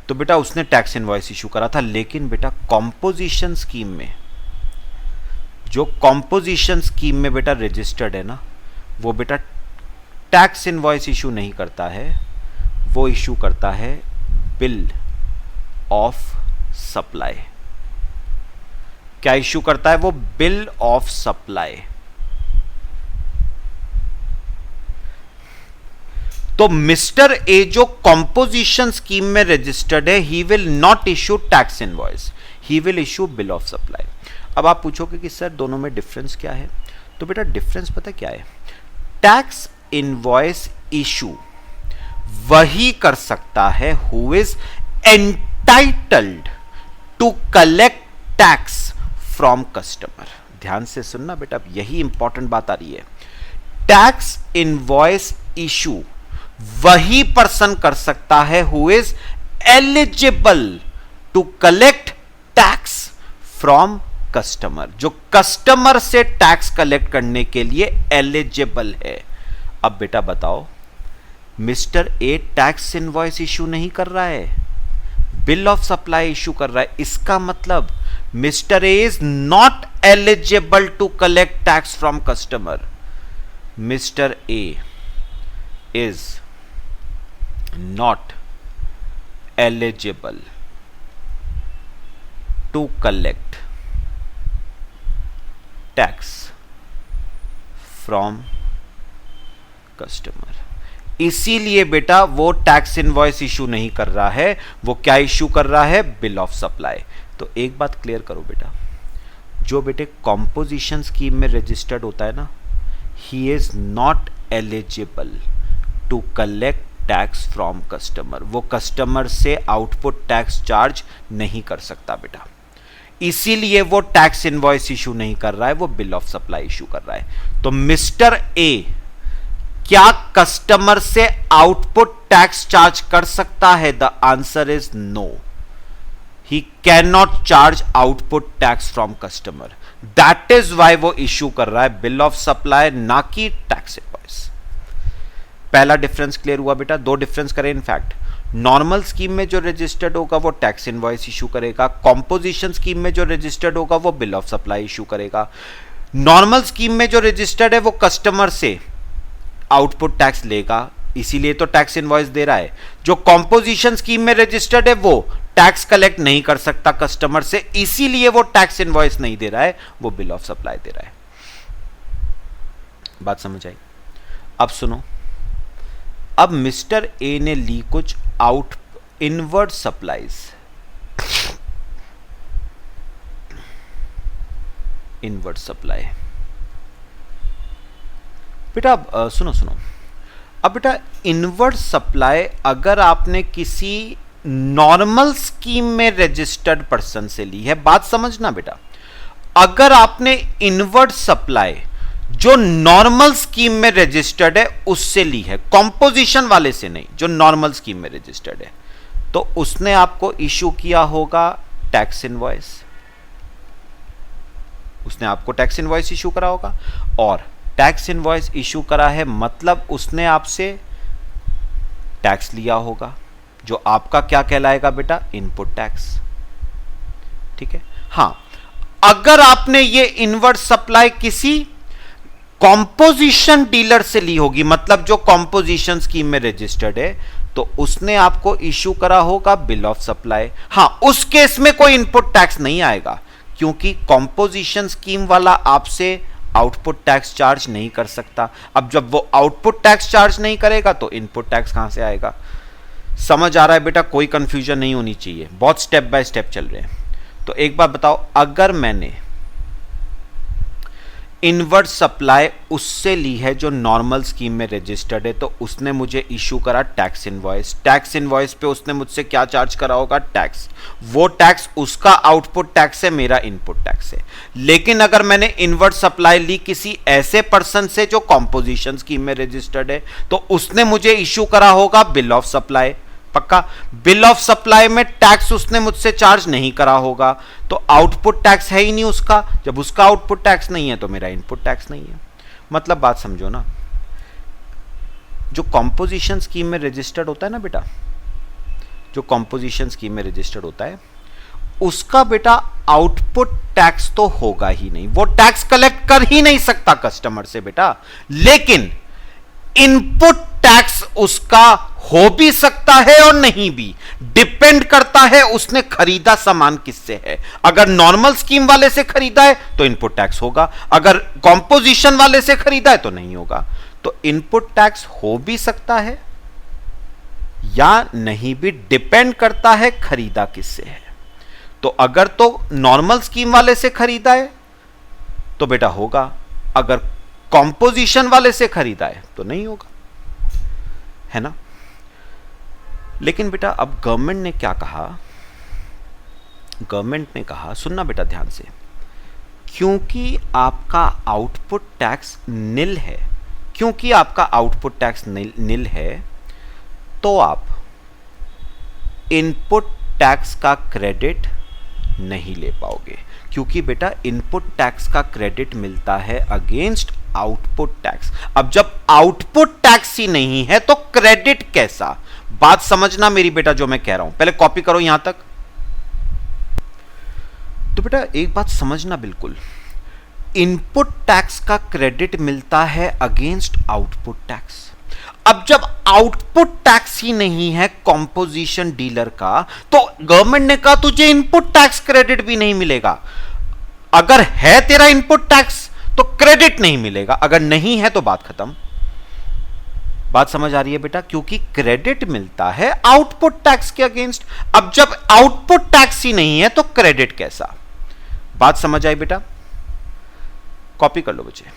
तो बेटा उसने टैक्स इनवॉइस इशू करा था। लेकिन बेटा कॉम्पोजिशन स्कीम में, जो कॉम्पोजिशन स्कीम में बेटा रजिस्टर्ड है ना, वो बेटा टैक्स इनवॉइस इशू नहीं करता है, वो इशू करता है बिल ऑफ सप्लाई। क्या इशू करता है वो? Bill of supply. तो मिस्टर ए जो कॉम्पोजिशन स्कीम में रजिस्टर्ड है, he will not issue tax invoice, he will issue bill of supply. अब आप पूछोगे कि सर दोनों में डिफरेंस क्या है? तो बेटा डिफरेंस पता क्या है? टैक्स इनवॉइस इशू वही कर सकता है who is entitled to collect tax from customer. ध्यान से सुनना बेटा, अब यही इंपॉर्टेंट बात आ रही है। टैक्स इनवॉइस इशू वही पर्सन कर सकता है who is eligible to collect tax from customer, जो कस्टमर से टैक्स कलेक्ट करने के लिए एलिजिबल है। अब बेटा बताओ, mister A tax invoice issue नहीं कर रहा है, बिल ऑफ सप्लाई इशू कर रहा है। इसका मतलब mister A is not eligible to collect tax from customer. Mister A is not eligible to collect tax from customer। इसीलिए बेटा वो टैक्स इनवॉइस इशू नहीं कर रहा है, वो क्या इशू कर रहा है? Bill of supply. तो एक बात क्लियर करो बेटा, जो बेटे कॉम्पोजिशन स्कीम में रजिस्टर्ड होता है ना, he is not eligible to collect tax from customer. वो कस्टमर से आउटपुट टैक्स चार्ज नहीं कर सकता बेटा, इसीलिए वो टैक्स इनवॉइस इशू नहीं कर रहा है, वो बिल ऑफ सप्लाई इशू कर रहा है। तो मिस्टर ए क्या कस्टमर से आउटपुट टैक्स चार्ज कर सकता है? The answer is no, he can not charge output tax from customer. That is why वो इशू कर रहा है बिल ऑफ सप्लाई, ना कि टैक्स इनवॉइस। पहला डिफरेंस क्लियर हुआ बेटा। दो डिफरेंस करें इनफैक्ट, नॉर्मल स्कीम में जो रजिस्टर्ड होगा वो टैक्स इनवॉइस इशू करेगा, कॉम्पोजिशन स्कीम में जो रजिस्टर्ड होगा वो बिल ऑफ सप्लाई इशू करेगा। नॉर्मल स्कीम में जो रजिस्टर्ड है वो कस्टमर से आउटपुट टैक्स लेगा, इसीलिए तो टैक्स इनवॉइस दे रहा है। जो कॉम्पोजिशन स्कीम में रजिस्टर्ड है वो टैक्स कलेक्ट नहीं कर सकता कस्टमर से, इसीलिए वो टैक्स इनवॉइस नहीं दे रहा है, वो बिल ऑफ सप्लाई दे रहा है। बात समझ आई? अब सुनो, अब मिस्टर ए ने ली कुछ out inward supplies, inward supply. बेटा अब सुनो, अब बेटा इनवर्ड सप्लाई अगर आपने किसी नॉर्मल स्कीम में रजिस्टर्ड पर्सन से ली है, बात समझना बेटा, अगर आपने इनवर्ड सप्लाई जो नॉर्मल स्कीम में रजिस्टर्ड है उससे ली है, कॉम्पोजिशन वाले से नहीं, जो नॉर्मल स्कीम में रजिस्टर्ड है, तो उसने आपको इशू किया होगा टैक्स इनवॉइस, उसने आपको टैक्स इनवॉइस इशू करा होगा। और टैक्स इनवॉइस इशू करा है मतलब उसने आपसे टैक्स लिया होगा, जो आपका क्या कहलाएगा बेटा? Input tax. ठीक है। हां, अगर आपने ये इनवर्ड सप्लाई किसी कॉम्पोजिशन डीलर से ली होगी, मतलब जो कॉम्पोजिशन स्कीम में रजिस्टर्ड है, तो उसने आपको इशू करा होगा बिल ऑफ सप्लाई। हां, उस केस में कोई इनपुट टैक्स नहीं आएगा, क्योंकि कॉम्पोजिशन स्कीम वाला आपसे आउटपुट टैक्स चार्ज नहीं कर सकता। अब जब वो आउटपुट टैक्स चार्ज नहीं करेगा तो इनपुट टैक्स कहां से आएगा? समझ आ रहा है बेटा? कोई कंफ्यूजन नहीं होनी चाहिए, बहुत स्टेप बाय स्टेप चल रहे हैं। तो एक बात बताओ, अगर मैंने इनवर्ट सप्लाई उससे ली है जो नॉर्मल स्कीम में रजिस्टर्ड है, तो उसने मुझे इशू करा टैक्स इनवॉइस। टैक्स इनवॉइस पे उसने मुझसे क्या चार्ज करा होगा? टैक्स। वो टैक्स उसका आउटपुट टैक्स है, मेरा इनपुट टैक्स है। लेकिन अगर मैंने इनवर्ट सप्लाई ली किसी ऐसे पर्सन से जो कॉम्पोजिशन स्कीम में रजिस्टर्ड है, तो उसने मुझे इशू करा होगा बिल ऑफ सप्लाई। पक्का? बिल ऑफ सप्लाई में टैक्स उसने मुझसे चार्ज नहीं करा होगा, तो आउटपुट टैक्स है ही नहीं उसका। जब उसका आउटपुट टैक्स नहीं है तो मेरा इनपुट टैक्स नहीं है। मतलब बात समझो ना, जो कॉम्पोजिशन स्कीम में रजिस्टर्ड होता है ना बेटा, जो कॉम्पोजिशन स्कीम में रजिस्टर्ड होता है, उसका बेटा आउटपुट टैक्स तो होगा ही नहीं, वो टैक्स कलेक्ट कर ही नहीं सकता कस्टमर से बेटा। लेकिन इनपुट टैक्स उसका हो भी सकता है और नहीं भी, डिपेंड करता है उसने खरीदा सामान किससे है। अगर नॉर्मल स्कीम वाले से खरीदा है तो इनपुट टैक्स होगा, अगर कॉम्पोजिशन वाले से खरीदा है तो नहीं होगा। तो इनपुट टैक्स हो भी सकता है या नहीं भी, डिपेंड करता है खरीदा किससे है। तो अगर तो नॉर्मल स्कीम वाले से खरीदा है तो बेटा होगा, अगर कॉम्पोजिशन वाले से खरीदा है तो नहीं होगा, है ना। लेकिन बेटा अब गवर्नमेंट ने क्या कहा? गवर्नमेंट ने कहा, सुनना बेटा ध्यान से, क्योंकि आपका आउटपुट टैक्स निल है, क्योंकि आपका आउटपुट टैक्स निल है, तो आप इनपुट टैक्स का क्रेडिट नहीं ले पाओगे। क्योंकि बेटा इनपुट टैक्स का क्रेडिट मिलता है अगेंस्ट आउटपुट टैक्स। अब जब आउटपुट टैक्स ही नहीं है तो क्रेडिट कैसा? बात समझना मेरी बेटा जो मैं कह रहा हूं, पहले कॉपी करो यहां तक। तो बेटा एक बात समझना बिल्कुल, इनपुट टैक्स का क्रेडिट मिलता है अगेंस्ट आउटपुट टैक्स। अब जब आउटपुट टैक्स ही नहीं है कॉम्पोजिशन डीलर का, तो गवर्नमेंट ने कहा तुझे इनपुट टैक्स क्रेडिट भी नहीं मिलेगा। अगर है तेरा इनपुट टैक्स तो क्रेडिट नहीं मिलेगा, अगर नहीं है तो बात खत्म। बात समझ आ रही है बेटा? क्योंकि क्रेडिट मिलता है आउटपुट टैक्स के अगेंस्ट। अब जब आउटपुट टैक्स ही नहीं है तो क्रेडिट कैसा? बात समझ आई बेटा? कॉपी कर लो बच्चे।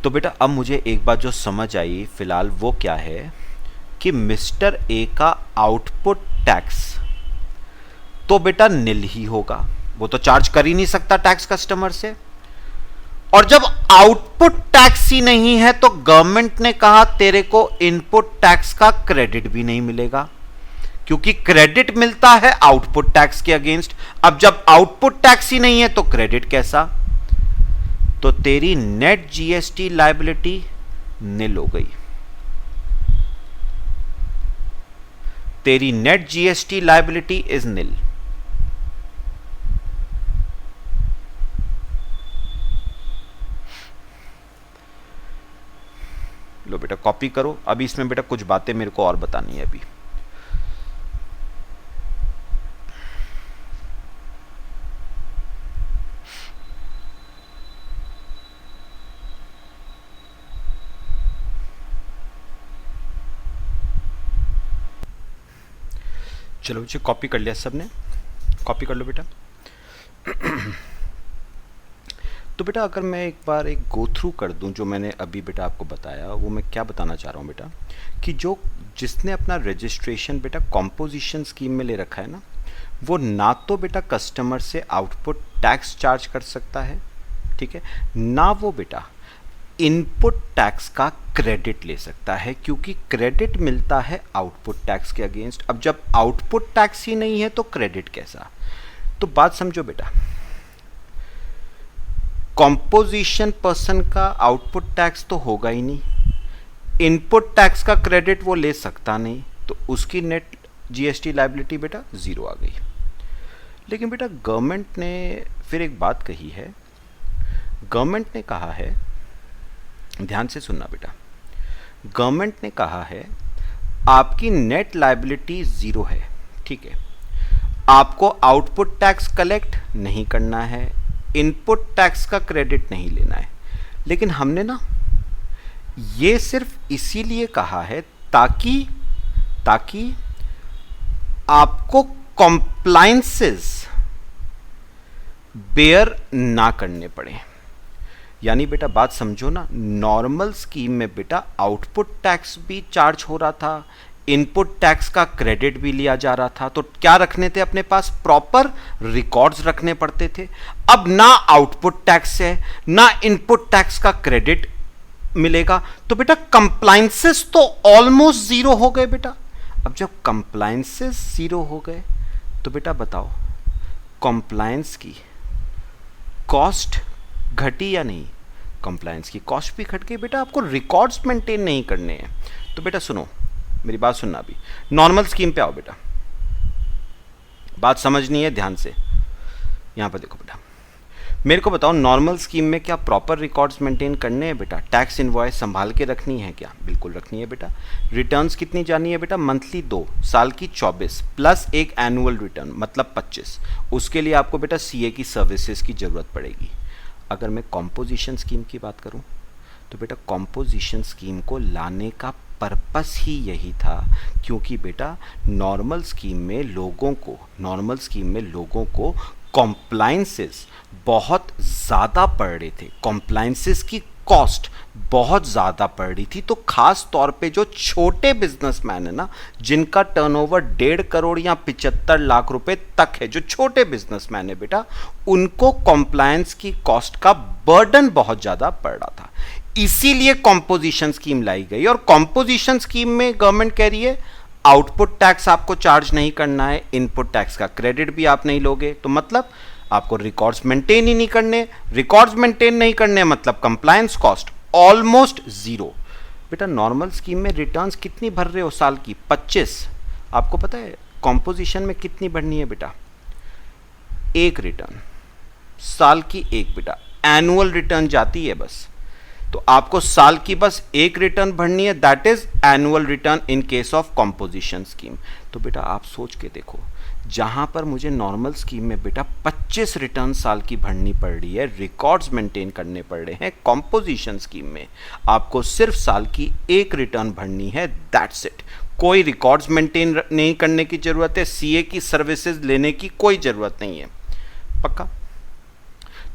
तो बेटा अब मुझे एक बात जो समझ आई फिलहाल वो क्या है कि मिस्टर ए का आउटपुट टैक्स तो बेटा निल ही होगा, वो तो चार्ज कर ही नहीं सकता टैक्स कस्टमर से। और जब आउटपुट टैक्स ही नहीं है तो गवर्नमेंट ने कहा तेरे को इनपुट टैक्स का क्रेडिट भी नहीं मिलेगा, क्योंकि क्रेडिट मिलता है आउटपुट टैक्स के अगेंस्ट। अब जब आउटपुट टैक्स ही नहीं है तो क्रेडिट कैसा? तो तेरी नेट जीएसटी लायबिलिटी निल हो गई। तेरी net GST liability is nil. लो बेटा कॉपी करो। अभी इसमें बेटा कुछ बातें मेरे को और बतानी है अभी। चलो बच्चे कॉपी कर लिया सबने? कॉपी कर लो बेटा। तो बेटा अगर मैं एक बार एक गो थ्रू कर दूं जो मैंने अभी बेटा आपको बताया, वो मैं क्या बताना चाह रहा हूँ बेटा कि जिसने अपना रजिस्ट्रेशन बेटा कॉम्पोजिशन स्कीम में ले रखा है ना, वो ना तो बेटा कस्टमर से आउटपुट टैक्स चार्ज कर सकता है, ठीक है, ना वो बेटा इनपुट टैक्स का क्रेडिट ले सकता है, क्योंकि क्रेडिट मिलता है आउटपुट टैक्स के अगेंस्ट। अब जब आउटपुट टैक्स ही नहीं है तो क्रेडिट कैसा? तो बात समझो बेटा, कॉम्पोजिशन पर्सन का आउटपुट टैक्स तो होगा ही नहीं, इनपुट टैक्स का क्रेडिट वो ले सकता नहीं, तो उसकी नेट जीएसटी लायबिलिटी बेटा जीरो आ गई। लेकिन बेटा गवर्नमेंट ने फिर एक बात कही है, गवर्नमेंट ने कहा है, ध्यान से सुनना बेटा, गवर्नमेंट ने कहा है आपकी नेट लायबिलिटी जीरो है, ठीक है, आपको आउटपुट टैक्स कलेक्ट नहीं करना है, इनपुट टैक्स का क्रेडिट नहीं लेना है। लेकिन हमने ना ये सिर्फ इसीलिए कहा है ताकि आपको कॉम्प्लायंसेस बेयर ना करने पड़े। यानी बेटा बात समझो ना, नॉर्मल स्कीम में बेटा आउटपुट टैक्स भी चार्ज हो रहा था, इनपुट टैक्स का क्रेडिट भी लिया जा रहा था, तो क्या रखने थे अपने पास, प्रॉपर रिकॉर्ड्स रखने पड़ते थे। अब ना आउटपुट टैक्स है ना इनपुट टैक्स का क्रेडिट मिलेगा, तो बेटा कंप्लायंसेस तो ऑलमोस्ट जीरो हो गए बेटा। अब जब कंप्लायंसेस जीरो हो गए तो बेटा बताओ कंप्लायंस की कॉस्ट घटी या नहीं? कंप्लायंस की कॉस्ट भी घट गई बेटा, आपको रिकॉर्ड्स मेंटेन नहीं करने हैं। तो बेटा सुनो, मेरी बात सुनना, अभी नॉर्मल स्कीम पे आओ बेटा, बात समझनी है ध्यान से। यहां पर देखो बेटा, मेरे को बताओ नॉर्मल स्कीम में क्या प्रॉपर रिकॉर्ड्स मेंटेन करने हैं बेटा? टैक्स इनवॉइस संभाल के रखनी है क्या? बिल्कुल रखनी है बेटा। रिटर्न्स कितनी जानी है बेटा? मंथली 2, साल की 24 प्लस एक एनुअल रिटर्न मतलब 25। उसके लिए आपको बेटा सीए की सर्विसेज की जरूरत पड़ेगी। अगर मैं कॉम्पोजिशन स्कीम की बात करूं तो बेटा कॉम्पोजिशन स्कीम को लाने का पर्पस ही यही था, क्योंकि बेटा नॉर्मल स्कीम में लोगों को कॉम्प्लायंसेस बहुत ज़्यादा पड़ रहे थे, कॉम्प्लायंसेस की कॉस्ट बहुत ज़्यादा पड़ रही थी। तो खास तौर पे जो छोटे बिजनेसमैन है ना, जिनका टर्नओवर 1.5 करोड़ या 75 लाख रुपए तक है, जो छोटे बिजनेसमैन है बेटा, उनको कॉम्प्लायंस की कॉस्ट का बर्डन बहुत ज़्यादा पड़ रहा था। इसीलिए कॉम्पोजिशन स्कीम लाई गई। और कॉम्पोजिशन स्कीम में गवर्नमेंट कह रही है आउटपुट टैक्स आपको चार्ज नहीं करना है, इनपुट टैक्स का क्रेडिट भी आप नहीं लोगे, तो मतलब आपको रिकॉर्ड्स मेंटेन ही नहीं करने। रिकॉर्ड्स मेंटेन नहीं करने मतलब कंप्लायंस कॉस्ट ऑलमोस्ट जीरो। बेटा नॉर्मल स्कीम में रिटर्न्स कितनी भर रहे हो साल की? 25। आपको पता है कॉम्पोजिशन में कितनी भरनी है बेटा? 1 रिटर्न, साल की 1 बेटा, एनुअल रिटर्न जाती है बस। तो आपको साल की बस 1 रिटर्न भरनी है, that is annual return in case of composition scheme. तो बेटा आप सोच के देखो, जहां पर मुझे नॉर्मल स्कीम में बेटा 25 रिटर्न साल की भरनी पड़ रही है, रिकॉर्ड्स मेंटेन करने पड़ रहे हैं, कॉम्पोजिशन स्कीम में आपको सिर्फ साल की 1 रिटर्न भरनी है, दैट्स इट। कोई रिकॉर्ड्स मेंटेन नहीं करने की जरूरत है, सीए की सर्विसेज लेने की कोई जरूरत नहीं है। पक्का?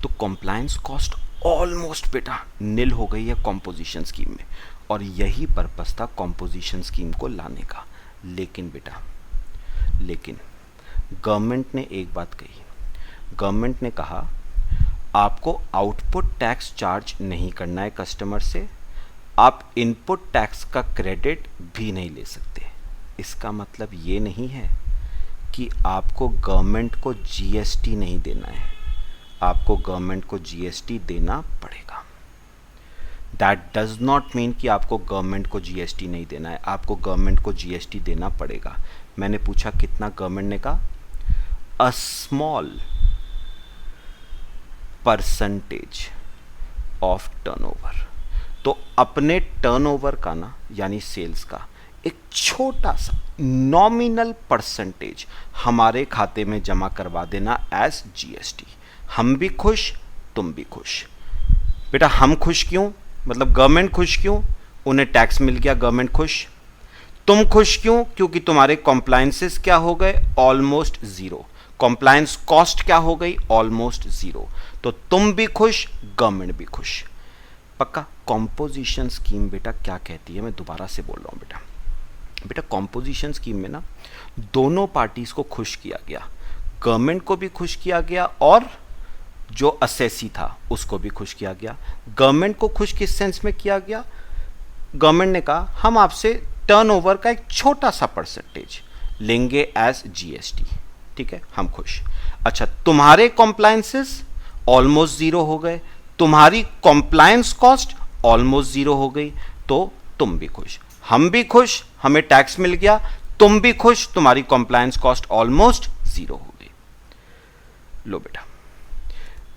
तो कंप्लायंस कॉस्ट ऑलमोस्ट बेटा नील हो गई है कॉम्पोजिशन स्कीम में, और यही पर्पस था कॉम्पोजिशन स्कीम को लाने का। लेकिन बेटा गवर्नमेंट ने एक बात कही, गवर्नमेंट ने कहा आपको आउटपुट टैक्स चार्ज नहीं करना है कस्टमर से, आप इनपुट टैक्स का क्रेडिट भी नहीं ले सकते। इसका मतलब ये नहीं है कि आपको गवर्नमेंट को जीएसटी नहीं देना है, आपको गवर्नमेंट को जीएसटी देना पड़ेगा। दैट डज नॉट मीन कि आपको गवर्नमेंट को जीएसटी नहीं देना है, आपको गवर्नमेंट को जीएसटी देना पड़ेगा। मैंने पूछा कितना? गवर्नमेंट ने कहा a small percentage of turnover. तो अपने टर्नओवर का ना, यानी सेल्स का एक छोटा सा नॉमिनल परसेंटेज हमारे खाते में जमा करवा देना एज जीएसटी। हम भी खुश, तुम भी खुश। बेटा हम खुश क्यों? मतलब गवर्नमेंट खुश क्यों? उन्हें टैक्स मिल गया, गवर्नमेंट खुश। तुम खुश क्यों? क्योंकि तुम्हारे कॉम्प्लायंसेस क्या हो गए? Almost zero. कॉम्प्लायंस कॉस्ट क्या हो गई? Almost zero. तो तुम भी खुश, गवर्नमेंट भी खुश। पक्का? कॉम्पोजिशन स्कीम बेटा क्या कहती है, मैं दोबारा से बोल रहा हूं बेटा कॉम्पोजिशन स्कीम में ना दोनों पार्टीज को खुश किया गया, गवर्नमेंट को भी खुश किया गया और जो असेसी था उसको भी खुश किया गया। गवर्नमेंट को खुश किस सेंस में किया गया? गवर्नमेंट ने कहा हम आपसे टर्नओवर का एक छोटा सा परसेंटेज लेंगे एज जीएसटी, ठीक है, हम खुश। अच्छा, तुम्हारे कॉम्प्लायंसेस ऑलमोस्ट जीरो हो गए, तुम्हारी कॉम्प्लायंस कॉस्ट ऑलमोस्ट जीरो हो गई, तो तुम भी खुश, हम भी खुश, हमें टैक्स मिल गया, तुम भी खुश, तुम्हारी कॉम्प्लायंस कॉस्ट ऑलमोस्ट जीरो हो गई। लो बेटा,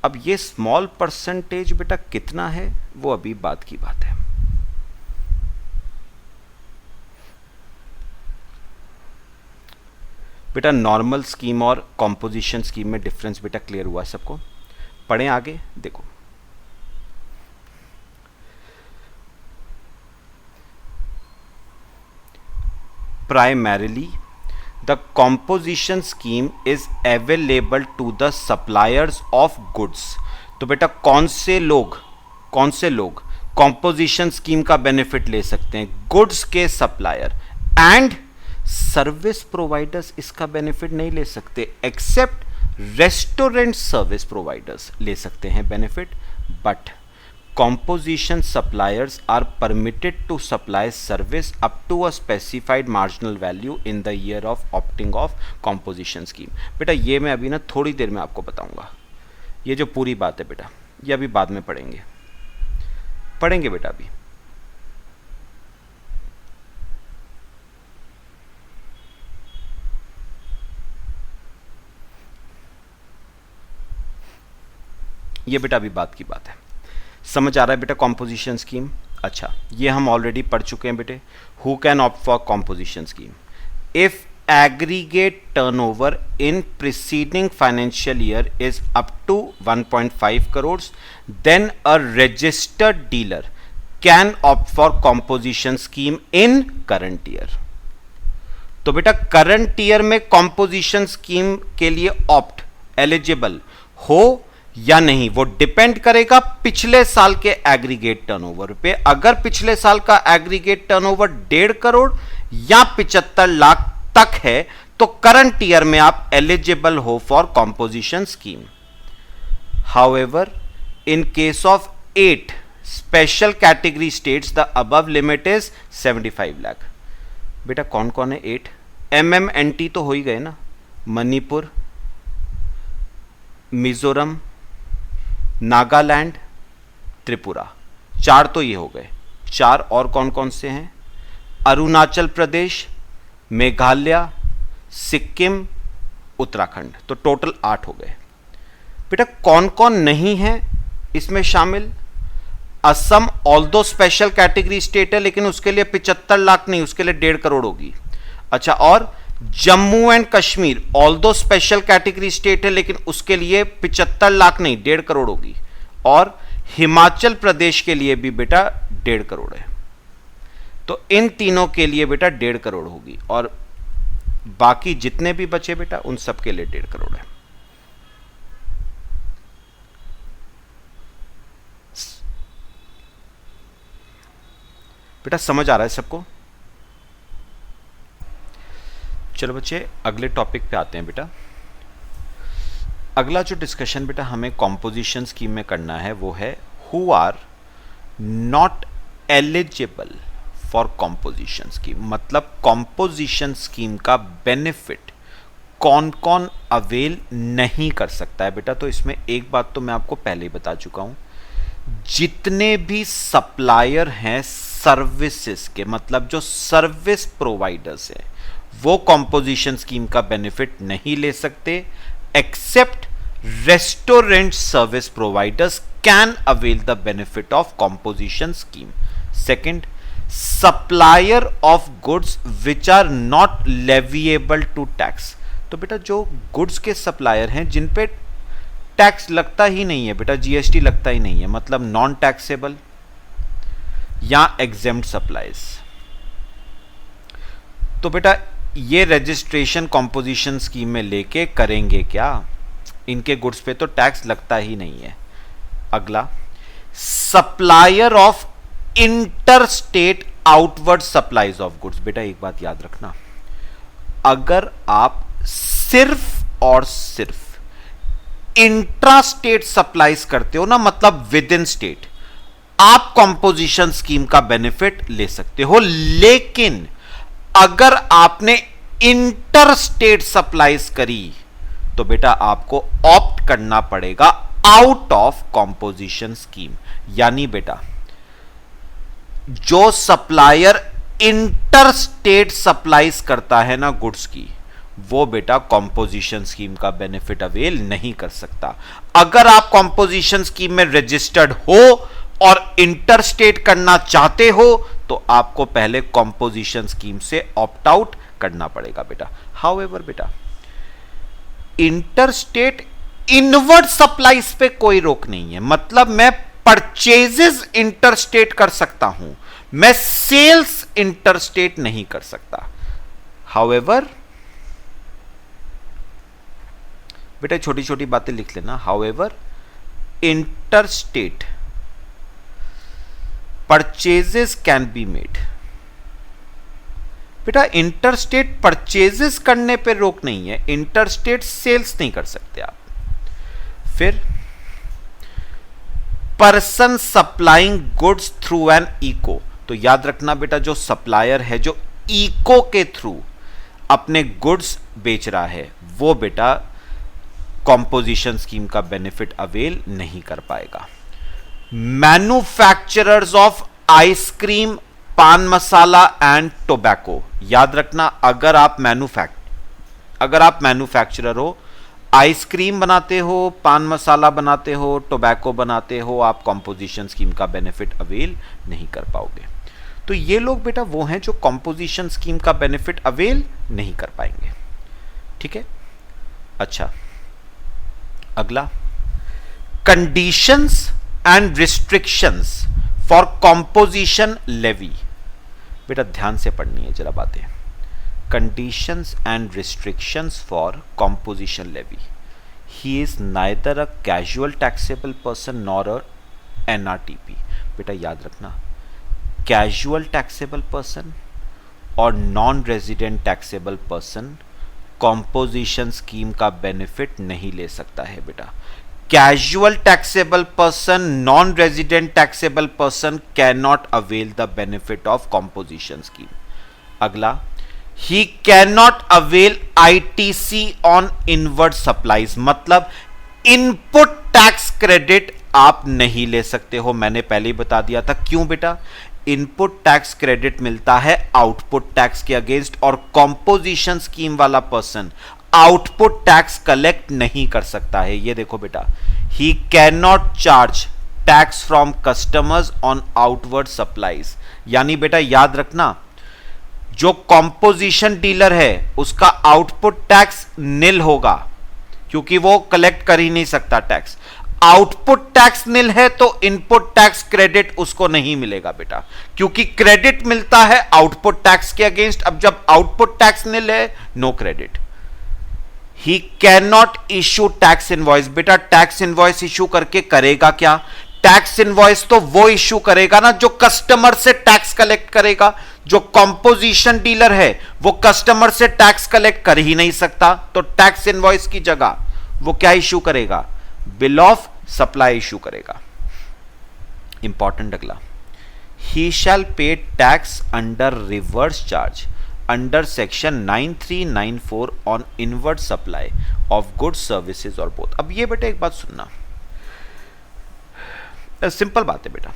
अब ये स्मॉल परसेंटेज बेटा कितना है वो अभी बात की बात है। बेटा नॉर्मल स्कीम और कॉम्पोजिशन स्कीम में डिफरेंस बेटा क्लियर हुआ सबको? पढ़ें आगे, देखो primarily the composition scheme is available to the suppliers of goods। तो बेटा कौन से लोग कॉम्पोजिशन स्कीम का बेनिफिट ले सकते हैं? गुड्स के सप्लायर एंड सर्विस प्रोवाइडर्स इसका बेनिफिट नहीं ले सकते, एक्सेप्ट रेस्टोरेंट सर्विस प्रोवाइडर्स ले सकते हैं benefit. But composition suppliers are permitted to supply service up to a specified marginal value in the year of opting of composition scheme। बेटा ये मैं अभी ना थोड़ी देर में आपको बताऊंगा, ये जो पूरी बात है बेटा ये अभी बाद में पढ़ेंगे बेटा। अभी ये बेटा अभी बात की बात है, समझ आ रहा है बेटा? कॉम्पोजिशन स्कीम, अच्छा ये हम ऑलरेडी पढ़ चुके हैं बेटे। Who can opt for composition scheme? If aggregate turnover in preceding financial year is up to 1.5 crore, then a registered dealer can opt for composition scheme in current year. तो बेटा current year में composition scheme के लिए opt eligible हो या नहीं, वो depend करेगा पिछले साल के एग्रीगेट टर्नओवर पे। अगर पिछले साल का एग्रीगेट टर्नओवर 1.5 करोड़ या 75 लाख तक है तो करंट ईयर में आप एलिजिबल हो for composition scheme. However in case of 8 special category states the above limit is 75 lakh. बेटा कौन कौन है 8? MMNT तो हो ही गए ना, मणिपुर, मिजोरम, नागालैंड, त्रिपुरा, 4 तो ये हो गए। 4 और कौन कौन से हैं? अरुणाचल प्रदेश, मेघालय, सिक्किम, उत्तराखंड, तो टोटल 8 हो गए। बेटा कौन कौन नहीं है इसमें शामिल? Assam although special category state है लेकिन उसके लिए 75 लाख नहीं, उसके लिए 1.5 करोड़ होगी। अच्छा, और Jammu and Kashmir although special category state है लेकिन उसके लिए 75 लाख नहीं 1.5 करोड़ होगी। और हिमाचल प्रदेश के लिए भी बेटा 1.5 करोड़ है। तो इन तीनों के लिए बेटा 1.5 करोड़ होगी और बाकी जितने भी बचे बेटा उन सब के लिए 1.5 करोड़ है। बेटा समझ आ रहा है सबको? चलो बच्चे अगले टॉपिक पे आते हैं बेटा। अगला जो डिस्कशन बेटा हमें कॉम्पोजिशन स्कीम में करना है वो है who are not eligible for composition scheme. मतलब कॉम्पोजिशन स्कीम का बेनिफिट कौन कौन अवेल नहीं कर सकता है बेटा। तो इसमें एक बात तो मैं आपको पहले ही बता चुका हूं, जितने भी सप्लायर हैं सर्विसेज के, मतलब जो सर्विस प्रोवाइडर्स हैं, वो कॉम्पोजिशन स्कीम का बेनिफिट नहीं ले सकते, except restaurant service providers can avail the benefit of composition scheme. Second, supplier of goods which are not leviable to tax. तो बेटा जो गुड्स के सप्लायर हैं जिन पे टैक्स लगता ही नहीं है बेटा, जीएसटी लगता ही नहीं है, मतलब नॉन टैक्सेबल या एग्जेम्प्ट सप्लाईज। तो बेटा ये रजिस्ट्रेशन कॉम्पोजिशन स्कीम में लेके करेंगे क्या? इनके गुड्स पे तो टैक्स लगता ही नहीं है। अगला, supplier of inter state outward supplies of goods. बेटा एक बात याद रखना, अगर आप सिर्फ और सिर्फ इंट्रा स्टेट सप्लाईज करते हो ना, मतलब विद इन स्टेट, आप कॉम्पोजिशन स्कीम का बेनिफिट ले सकते हो। लेकिन अगर आपने इंटर स्टेट सप्लाईज करी तो बेटा आपको ऑप्ट करना पड़ेगा आउट ऑफ कॉम्पोजिशन स्कीम। यानी बेटा जो सप्लायर इंटर स्टेट सप्लाईज करता है ना गुड्स की, वो बेटा कॉम्पोजिशन स्कीम का बेनिफिट अवेल नहीं कर सकता। अगर आप कॉम्पोजिशन स्कीम में रजिस्टर्ड हो और इंटर स्टेट करना चाहते हो तो आपको पहले कॉम्पोजिशन स्कीम से ऑप्ट आउट करना पड़ेगा बेटा। हाउएवर बेटा इंटरस्टेट इनवर्ड सप्लाईज पे कोई रोक नहीं है, मतलब मैं परचेजेस इंटरस्टेट कर सकता हूं, मैं सेल्स इंटरस्टेट नहीं कर सकता। हाउएवर बेटा छोटी छोटी बातें लिख लेना। However interstate purchases can be made. बेटा इंटरस्टेट परचेजेस करने पे रोक नहीं है, इंटरस्टेट सेल्स नहीं कर सकते आप। फिर person supplying goods through an ECO, तो याद रखना बेटा जो सप्लायर है जो इको के थ्रू अपने गुड्स बेच रहा है वो बेटा कॉम्पोजिशन स्कीम का बेनिफिट अवेल नहीं कर पाएगा। मैन्युफैक्चरर्स ऑफ आइसक्रीम, पान मसाला एंड टोबैको, याद रखना अगर आप मैन्युफैक्चरर हो, आइसक्रीम बनाते हो, पान मसाला बनाते हो, टोबैको बनाते हो, आप कॉम्पोजिशन स्कीम का बेनिफिट अवेल नहीं कर पाओगे। तो ये लोग बेटा वो हैं जो कॉम्पोजिशन स्कीम का बेनिफिट अवेल नहीं कर पाएंगे। ठीक है, अच्छा अगला conditions and restrictions for composition levy. बेटा ध्यान से पढ़नी है जरा बातें। Conditions and restrictions for composition levy. He is neither a casual taxable person nor a NRTP. बेटा याद रखना कैजुअल टैक्सेबल पर्सन और non resident taxable person composition scheme का बेनिफिट नहीं ले सकता है बेटा। Casual taxable person, non resident taxable person can not avail the benefit of composition scheme. अगला he can not avail ITC on inward supplies, मतलब input tax credit आप नहीं ले सकते हो। मैंने पहले ही बता दिया था क्यों बेटा, इनपुट टैक्स क्रेडिट मिलता है आउटपुट टैक्स के अगेंस्ट और कॉम्पोजिशन स्कीम वाला पर्सन आउटपुट टैक्स कलेक्ट नहीं कर सकता है। ये देखो बेटा, ही can not charge tax from customers on outward supplies, यानी बेटा याद रखना जो कॉम्पोजिशन डीलर है उसका आउटपुट टैक्स निल होगा क्योंकि वो कलेक्ट कर ही नहीं सकता टैक्स। आउटपुट टैक्स निल है तो इनपुट टैक्स क्रेडिट उसको नहीं मिलेगा बेटा, क्योंकि क्रेडिट मिलता है आउटपुट टैक्स के अगेंस्ट। अब जब आउटपुट टैक्स निल है, no credit. He can not issue tax invoice. बेटा टैक्स इनवॉइस इश्यू करके करेगा क्या? टैक्स इनवॉइस तो वो इश्यू करेगा ना जो कस्टमर से टैक्स कलेक्ट करेगा। जो कॉम्पोजिशन डीलर है वो कस्टमर से टैक्स कलेक्ट कर ही नहीं सकता, तो टैक्स इनवॉइस की जगह वो क्या इश्यू करेगा? बिल ऑफ सप्लाई इश्यू करेगा। इंपॉर्टेंट अगला, ही शैल पे tax under reverse charge under section 9394 on inward supply of goods services और बोथ। अब ये बेटा एक बात सुनना, सिंपल बात है बेटा।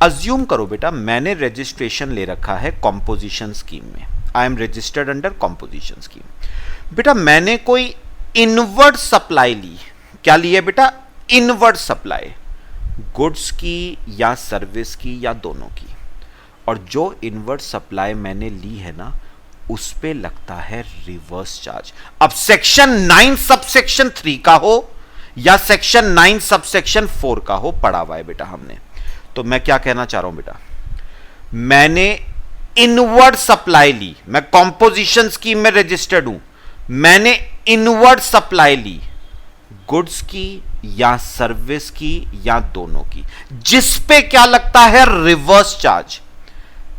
अज्यूम करो बेटा मैंने रजिस्ट्रेशन ले रखा है कॉम्पोजिशन स्कीम में, I am registered under composition scheme. बेटा मैंने कोई इनवर्ड सप्लाई ली, क्या ली है बेटा? इनवर्ड सप्लाई, गुड्स की या सर्विस की या दोनों की। और जो इनवर्ड सप्लाई मैंने ली है ना उस पे लगता है रिवर्स चार्ज। अब सेक्शन 9 सबसेक्शन 3 का हो या सेक्शन 9 सबसेक्शन 4 का हो, पढ़ा हुआ है बेटा हमने। तो मैं क्या कहना चाह रहा हूं बेटा, मैंने इनवर्ड सप्लाई ली, मैं कॉम्पोजिशन स्कीम में रजिस्टर्ड हूं, मैंने इनवर्ड सप्लाई ली, गुड्स की या सर्विस की या दोनों की, जिस पे क्या लगता है? Reverse charge.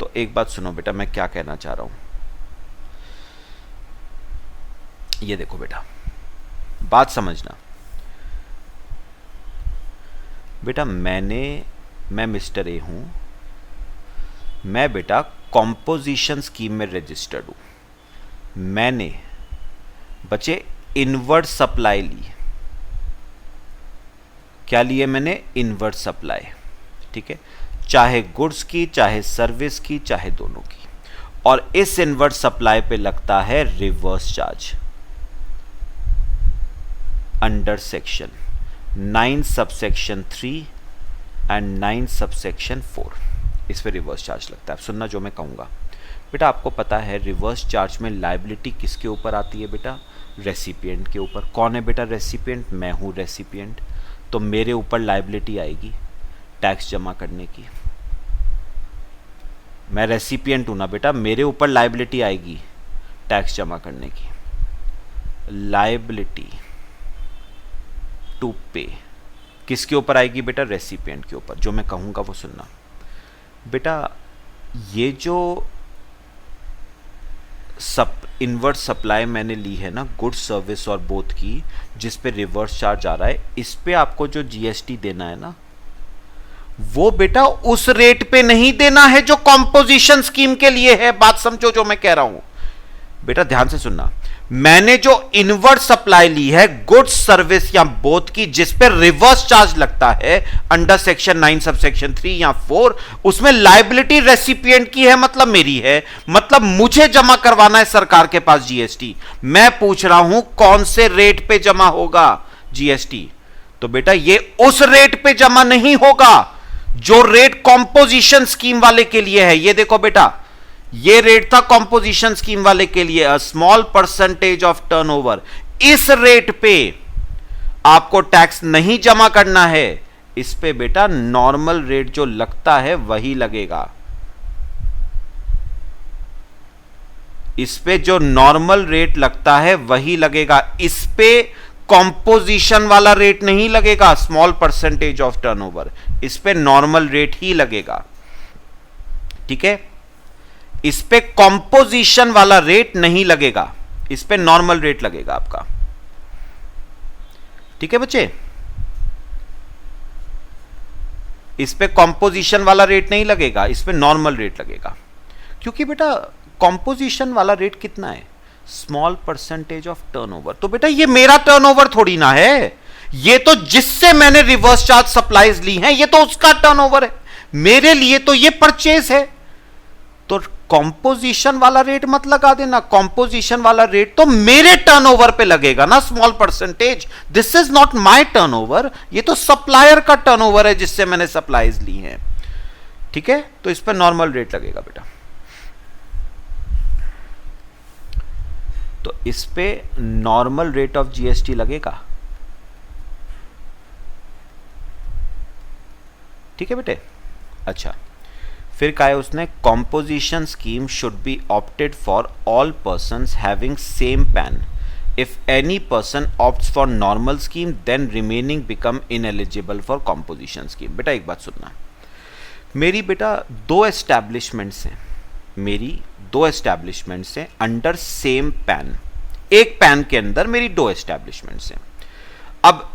तो एक बात सुनो बेटा मैं क्या कहना चाह रहा हूं, ये देखो बेटा बात समझना बेटा, मैं मिस्टर ए हूं, मैं बेटा कॉम्पोजिशन स्कीम में रजिस्टर्ड हूं, मैंने बच्चे इनवर्ड सप्लाई ली। क्या लिए मैंने? इनवर्ड सप्लाई, ठीक है, चाहे गुड्स की, चाहे सर्विस की, चाहे दोनों की। और इस इनवर्ड सप्लाई पे लगता है reverse charge under section 9 subsection 3 and 9 subsection 4, इस पे रिवर्स चार्ज लगता है। अब सुनना जो मैं कहूंगा, बेटा आपको पता है रिवर्स चार्ज में लायबिलिटी किसके ऊपर आती है बेटा? रेसिपिएंट के ऊपर। कौन है बेटा रेसिपिएंट? मैं हूं रेसिपिएंट। तो मेरे ऊपर लायबिलिटी आएगी टैक्स जमा करने की। मैं रेसिपिएंट हूं ना बेटा, मेरे ऊपर लायबिलिटी आएगी टैक्स जमा करने की। लायबिलिटी टू पे किसके ऊपर आएगी बेटा? रेसिपिएंट के ऊपर। जो मैं कहूंगा वो सुनना बेटा। ये जो इनवर्ट सप्लाई मैंने ली है ना गुड सर्विस और बोथ की, जिस पे रिवर्स चार्ज आ रहा है, इस पे आपको जो जीएसटी देना है ना, वो बेटा उस रेट पे नहीं देना है जो कॉम्पोजिशन स्कीम के लिए है। बात समझो जो मैं कह रहा हूं बेटा, ध्यान से सुनना। मैंने जो इनवर्ट सप्लाई ली है गुड्स सर्विस या बोथ की, जिस पे रिवर्स चार्ज लगता है अंडर सेक्शन 9 सब सेक्शन 3 या 4, उसमें लायबिलिटी रेसिपिएंट की है, मतलब मेरी है, मतलब मुझे जमा करवाना है सरकार के पास जीएसटी। मैं पूछ रहा हूं कौन से रेट पे जमा होगा जीएसटी? तो बेटा ये उस रेट पे जमा नहीं होगा जो रेट कॉम्पोजिशन स्कीम वाले के लिए है। ये देखो बेटा, ये रेट था कॉम्पोजिशन स्कीम वाले के लिए, a small percentage of turnover. इस रेट पे आपको टैक्स नहीं जमा करना है। इस पे बेटा नॉर्मल रेट जो लगता है वही लगेगा। इस पे जो नॉर्मल रेट लगता है वही लगेगा। इस पे कॉम्पोजिशन वाला रेट नहीं लगेगा, स्मॉल परसेंटेज ऑफ टर्नओवर। इस पे नॉर्मल रेट ही लगेगा। ठीक है, इस पे कॉम्पोजिशन वाला रेट नहीं लगेगा, इस पे नॉर्मल रेट लगेगा आपका। ठीक है बच्चे, इस पे कॉम्पोजिशन वाला रेट नहीं लगेगा, इस पे नॉर्मल रेट लगेगा। क्योंकि बेटा कॉम्पोजिशन वाला रेट कितना है? Small percentage of turnover. तो बेटा ये मेरा टर्नओवर थोड़ी ना है, ये तो जिससे मैंने रिवर्स चार्ज सप्लाईज ली हैं ये तो उसका टर्नओवर है। मेरे लिए तो ये परचेज है। तो कॉम्पोजिशन वाला रेट मत लगा देना। कॉम्पोजिशन वाला रेट तो मेरे टर्नओवर पे लगेगा ना, small percentage. This is not my turnover, ये तो सप्लायर का टर्नओवर है जिससे मैंने सप्लाईज ली हैं। ठीक है, तो इस पर नॉर्मल रेट लगेगा बेटा। तो इस पे नॉर्मल रेट ऑफ जीएसटी लगेगा। ठीक है बेटे। अच्छा, फिर कहा है उसने composition scheme should be opted for all persons having same PAN. If any person opts for normal scheme then remaining become ineligible for composition scheme. बेटा एक बात सुनना, मेरी बेटा दो एस्टैब्लिशमेंट्स हैं, मेरी दो एस्टैब्लिशमेंट्स हैं अंडर सेम पैन। एक पैन के अंदर मेरी दो एस्टैब्लिशमेंट्स हैं। अब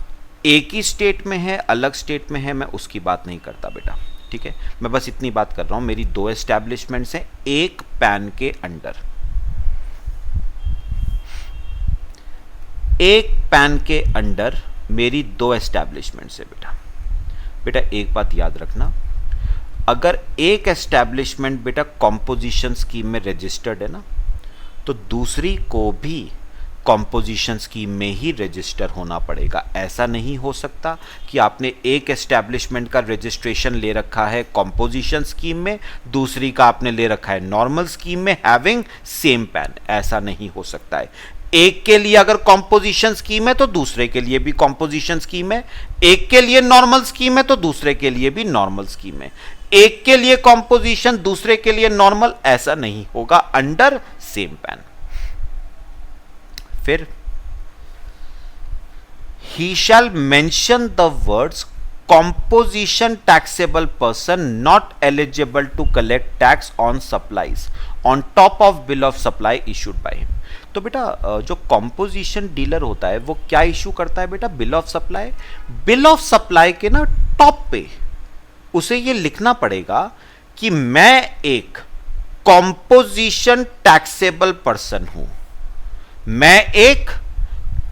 एक ही स्टेट में है, अलग स्टेट में है, मैं उसकी बात नहीं करता बेटा। ठीक है, मैं बस इतनी बात कर रहा हूं, मेरी दो एस्टैब्लिशमेंट्स हैं एक पैन के अंडर। एक पैन के अंडर मेरी दो एस्टैब्लिशमेंट्स है बेटा। बेटा एक बात याद रखना, अगर एक एस्टैब्लिशमेंट बेटा कॉम्पोजिशन स्कीम में रजिस्टर्ड है ना, तो दूसरी को भी कॉम्पोजिशन स्कीम में ही रजिस्टर होना पड़ेगा। ऐसा नहीं हो सकता कि आपने एक एस्टैब्लिशमेंट का रजिस्ट्रेशन ले रखा है कॉम्पोजिशन स्कीम में, दूसरी का आपने ले रखा है नॉर्मल स्कीम में, हैविंग सेम पैन। ऐसा नहीं हो सकता है। एक के लिए अगर कॉम्पोजिशन स्कीम है तो दूसरे के लिए भी कॉम्पोजिशन स्कीम है, एक के लिए नॉर्मल स्कीम है तो दूसरे के लिए भी नॉर्मल स्कीम है। एक के लिए कॉम्पोजिशन दूसरे के लिए नॉर्मल, ऐसा नहीं होगा अंडर सेम पैन। फिर he shall mention the words composition taxable person not eligible to collect tax on supplies on top of bill of supply issued by him। तो बेटा जो कॉम्पोजिशन डीलर होता है वो क्या इशू करता है बेटा? Bill of supply. Bill of supply के ना टॉप पे उसे ये लिखना पड़ेगा कि मैं एक कॉम्पोजिशन टैक्सेबल पर्सन हूं, मैं एक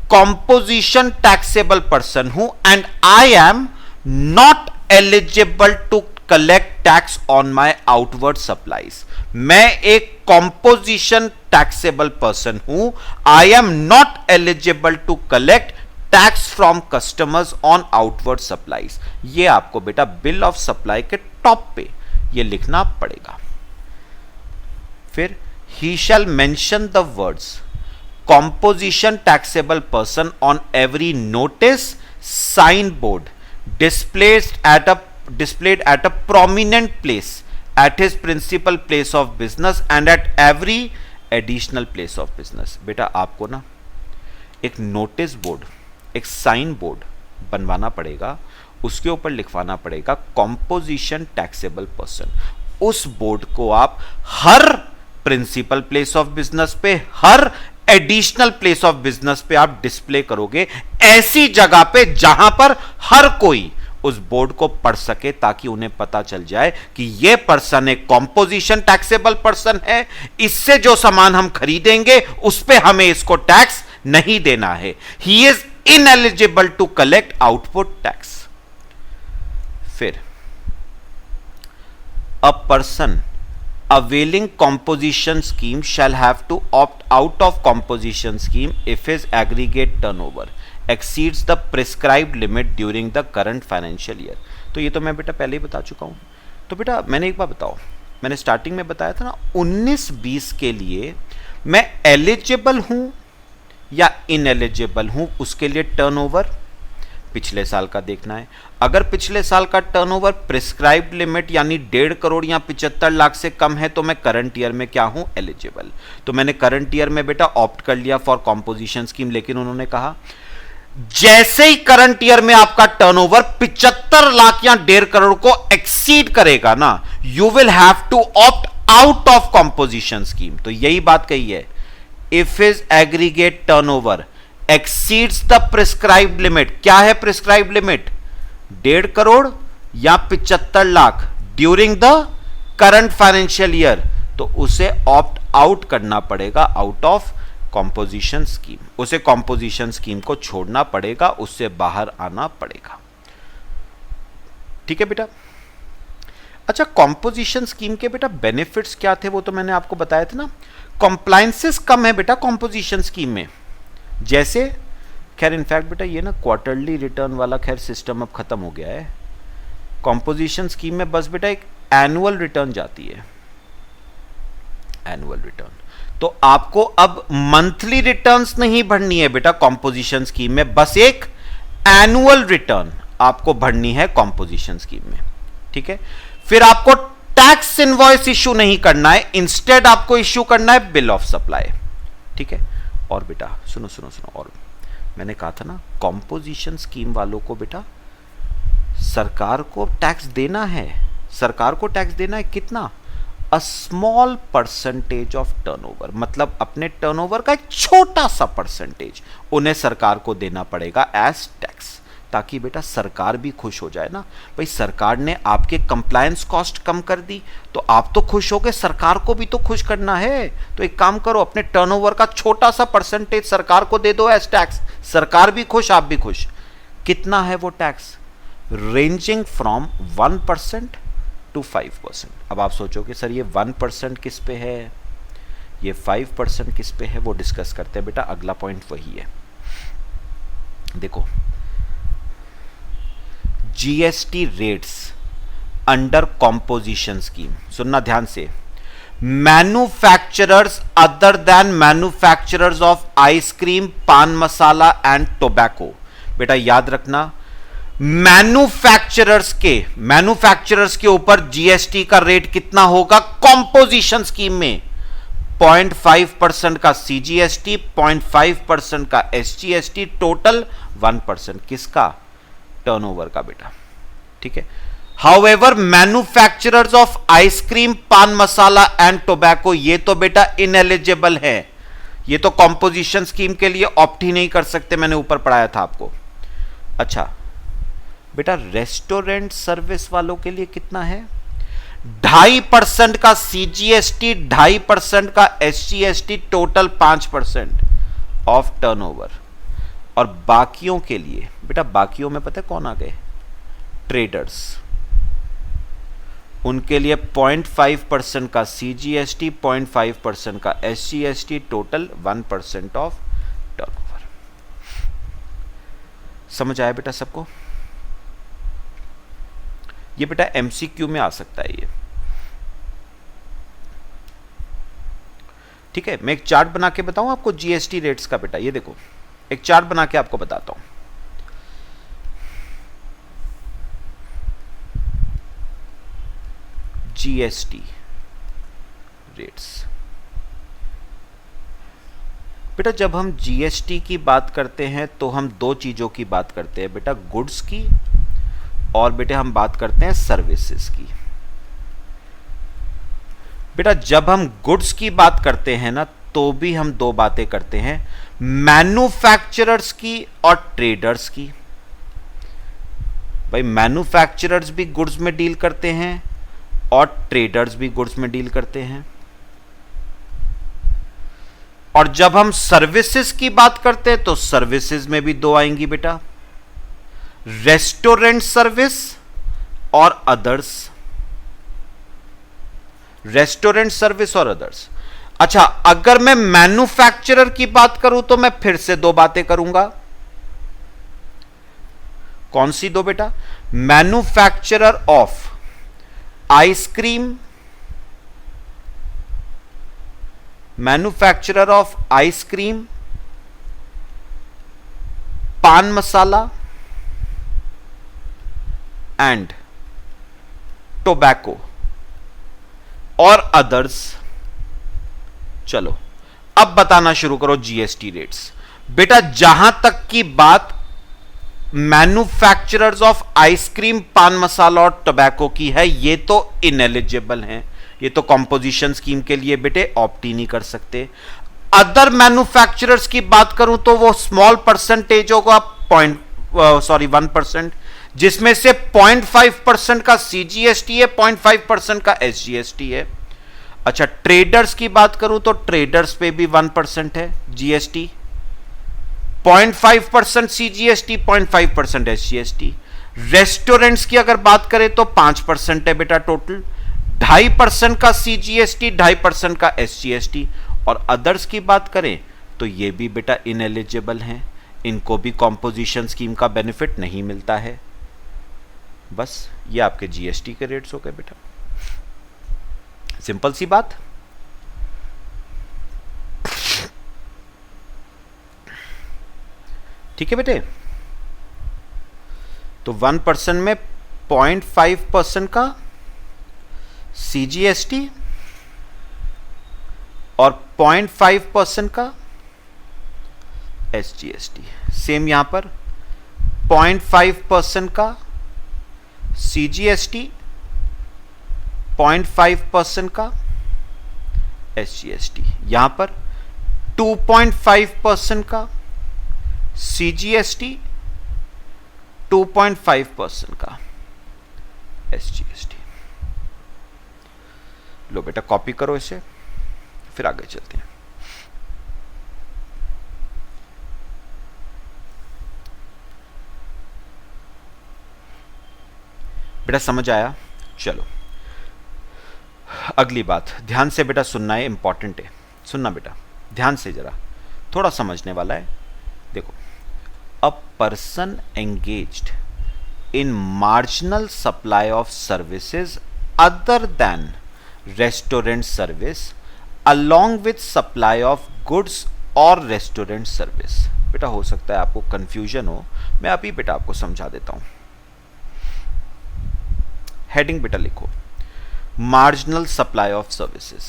कॉम्पोजिशन टैक्सेबल पर्सन हूं and I am not eligible to collect tax on my outward supplies. मैं एक कॉम्पोजिशन टैक्सेबल पर्सन हूं, I am not eligible to collect tax from customers on outward supplies. ये आपको बेटा बिल ऑफ सप्लाई के top पे ये लिखना पड़ेगा। फिर he shall mention the words composition taxable person on every notice signboard displayed at a prominent place at his principal place of business and at every additional place of business। बेटा आपको ना एक notice board, एक sign board बनवाना पड़ेगा, उसके ऊपर लिखवाना पड़ेगा कॉम्पोजिशन टैक्सेबल पर्सन। उस बोर्ड को आप हर प्रिंसिपल प्लेस ऑफ बिजनेस पे, हर एडिशनल प्लेस ऑफ बिजनेस पे आप डिस्प्ले करोगे, ऐसी जगह पे जहां पर हर कोई उस बोर्ड को पढ़ सके, ताकि उन्हें पता चल जाए कि यह पर्सन एक कॉम्पोजिशन टैक्सेबल पर्सन है, इससे जो सामान हम खरीदेंगे उस पे हमें इसको टैक्स नहीं देना है। He is ineligible to collect output tax. फिर a person availing composition scheme shall have to opt out of composition scheme if his aggregate turnover exceeds the prescribed limit during the current financial year। तो ये तो मैं बेटा पहले ही बता चुका हूं। तो बेटा मैंने एक बार बताओ, मैंने स्टार्टिंग में बताया था ना 19-20 के लिए मैं एलिजिबल हूं या इनएलिजिबल हूं, उसके लिए टर्नओवर पिछले साल का देखना है। अगर पिछले साल का टर्नओवर प्रिस्क्राइब्ड लिमिट यानी 1.5 करोड़ या 75 लाख से कम है तो मैं करंट ईयर में क्या हूं, एलिजिबल। तो मैंने करंट ईयर में बेटा ऑप्ट कर लिया फॉर कॉम्पोजिशन स्कीम, लेकिन उन्होंने कहा जैसे ही करंट ईयर में आपका टर्नओवर 75 लाख या 1.5 करोड़ को एक्सीड करेगा ना, you will have to opt out of composition scheme. तो यही बात कही है, if his aggregate turnover exceeds the prescribed limit. क्या है प्रिस्क्राइब्ड लिमिट? 1.5 करोड़ या 75 lakh during the current financial year, तो उसे ऑप्ट आउट करना पड़ेगा आउट ऑफ कॉम्पोजिशन स्कीम। उसे कॉम्पोजिशन स्कीम को छोड़ना पड़ेगा, उससे बाहर आना पड़ेगा। ठीक है बेटा। अच्छा, कॉम्पोजिशन स्कीम के बेटा बेनिफिट्स क्या थे वो तो मैंने आपको बताया था ना। कॉम्प्लायंसेस कम है बेटा कॉम्पोजिशन स्कीम में, जैसे खैर इनफैक्ट बेटा ये ना क्वार्टरली रिटर्न वाला खैर सिस्टम अब खत्म हो गया है। कॉम्पोजिशन स्कीम में बस बेटा एक एनुअल रिटर्न जाती है, एनुअल रिटर्न। तो आपको अब मंथली रिटर्न्स नहीं भरनी है बेटा कॉम्पोजिशन स्कीम में, बस एक एनुअल रिटर्न आपको भरनी है कॉम्पोजिशन स्कीम में। ठीक है। फिर आपको टैक्स इनवॉइस इशू नहीं करना है, इंस्टेड आपको इशू करना है बिल ऑफ सप्लाई। ठीक है। और बेटा सुनो सुनो सुनो, और मैंने कहा था ना कॉम्पोजिशन स्कीम वालों को बेटा सरकार को टैक्स देना है। सरकार को टैक्स देना है कितना? A small percentage of turnover, मतलब अपने टर्नओवर का एक छोटा सा परसेंटेज उन्हें सरकार को देना पड़ेगा एज टैक्स, ताकि बेटा सरकार भी खुश हो जाए ना। भाई सरकार ने आपके कंप्लायंस कॉस्ट कम कर दी तो आप तो खुश हो गए, सरकार को भी तो खुश करना है। तो एक काम करो, अपने टर्नओवर का छोटा सा परसेंटेज सरकार को दे दो एज टैक्स, सरकार भी खुश, आप भी खुश। कितना है वो टैक्स? Ranging from 1% to 5%। अब आप सोचोगे सर ये 1% किस पे है, ये 5% किस पे है, वो डिस्कस करते हैं बेटा। अगला पॉइंट वही है। देखो GST rates under composition scheme, सुनना ध्यान से। Manufacturers other than manufacturers of ice cream, पान मसाला एंड टोबैको। बेटा याद रखना, मैन्युफैक्चरर्स के ऊपर जीएसटी का रेट कितना होगा कॉम्पोजिशन स्कीम में? 0.5% का सीजीएसटी, 0.5% का एसजीएसटी, टोटल 1%। किसका? टर्नओवर का बेटा। ठीक है। हाउएवर मैन्युफैक्चरर्स ऑफ आइसक्रीम, पान मसाला एंड टोबैको, ये तो बेटा इनएलिजिबल है, ये तो कॉम्पोजिशन स्कीम के लिए ऑप्ट ही नहीं कर सकते, मैंने ऊपर पढ़ाया था आपको। अच्छा बेटा रेस्टोरेंट सर्विस वालों के लिए कितना है? 2.5% का सीजीएसटी, 2.5% का एसजीएसटी, टोटल 5% ऑफ टर्नओवर। और बाकियों के लिए बेटा, बाकियों में पता है कौन आ गए? ट्रेडर्स। उनके लिए 0.5% का सीजीएसटी, 0.5% का एसजीएसटी, टोटल 1% ऑफ टर्नओवर। समझ आया बेटा सबको? ये बेटा एमसीक्यू में आ सकता है ये। ठीक है, मैं एक चार्ट बना के बताऊं आपको जीएसटी रेट्स का बेटा। ये देखो, एक चार्ट बना के आपको बताता हूं। जीएसटी रेट्स बेटा, जब हम जीएसटी की बात करते हैं तो हम दो चीजों की बात करते हैं बेटा, गुड्स की और बेटे हम बात करते हैं सर्विसेज की। बेटा जब हम गुड्स की बात करते हैं ना, तो भी हम दो बातें करते हैं, मैन्युफैक्चरर्स की और ट्रेडर्स की। भाई मैन्युफैक्चरर्स भी गुड्स में डील करते हैं और ट्रेडर्स भी गुड्स में डील करते हैं। और जब हम सर्विसेज की बात करते हैं तो सर्विसेज में भी दो आएंगी बेटा, रेस्टोरेंट सर्विस और अदर्स। रेस्टोरेंट सर्विस और अदर्स। अच्छा, अगर मैं मैन्युफैक्चरर की बात करूं तो मैं फिर से दो बातें करूंगा। कौन सी दो बेटा? Manufacturer of ice cream, manufacturer of ice cream, पान मसाला एंड टोबैको और अदर्स। चलो अब बताना शुरू करो जीएसटी रेट्स। बेटा जहां तक की बात मैन्युफैक्चरर्स ऑफ आइसक्रीम, पान मसाला और टोबैको की है, ये तो इनएलिजिबल हैं, ये तो कंपोजिशन स्कीम के लिए बेटे ऑप्ट ही नहीं कर सकते। अदर मैन्युफैक्चरर्स की बात करूं तो वो स्मॉल परसेंटेज होगा, 1%, जिसमें से 0.5% का सीजीएसटी है, 0.5% का एसजीएसटी है। अच्छा, ट्रेडर्स की बात करूं तो ट्रेडर्स पे भी 1% है जीएसटी, 0.5% सीजीएसटी, 0.5% एसजीएसटी। रेस्टोरेंट्स की अगर बात करें तो 5% है बेटा टोटल, 2.5% का सीजीएसटी, 2.5% का एसजीएसटी। और अदर्स की बात करें तो ये भी बेटा इनएलिजिबल हैं, इनको भी कॉम्पोजिशन स्कीम का बेनिफिट नहीं मिलता है। बस ये आपके जीएसटी के रेट्स हो गए बेटा, सिंपल सी बात। ठीक है बेटे, तो 1% में 0.5% का सीजीएसटी और 0.5% का एसजीएसटी। सेम यहां पर 0.5% का सीजीएसटी, 0.5% का एसजीएसटी। यहां पर 2.5% का सीजीएसटी, 2.5% का एसजीएसटी। लो बेटा कॉपी करो इसे, फिर आगे चलते हैं। बेटा समझ आया? चलो अगली बात ध्यान से बेटा सुनना है, इंपॉर्टेंट है, सुनना बेटा ध्यान से, जरा थोड़ा समझने वाला है। देखो, a person engaged in marginal supply of services other than restaurant service along with supply of goods और रेस्टोरेंट सर्विस। बेटा हो सकता है आपको कंफ्यूजन हो, मैं अभी बेटा आपको समझा देता हूं। हेडिंग बेटा लिखो, मार्जिनल सप्लाई ऑफ सर्विसेज।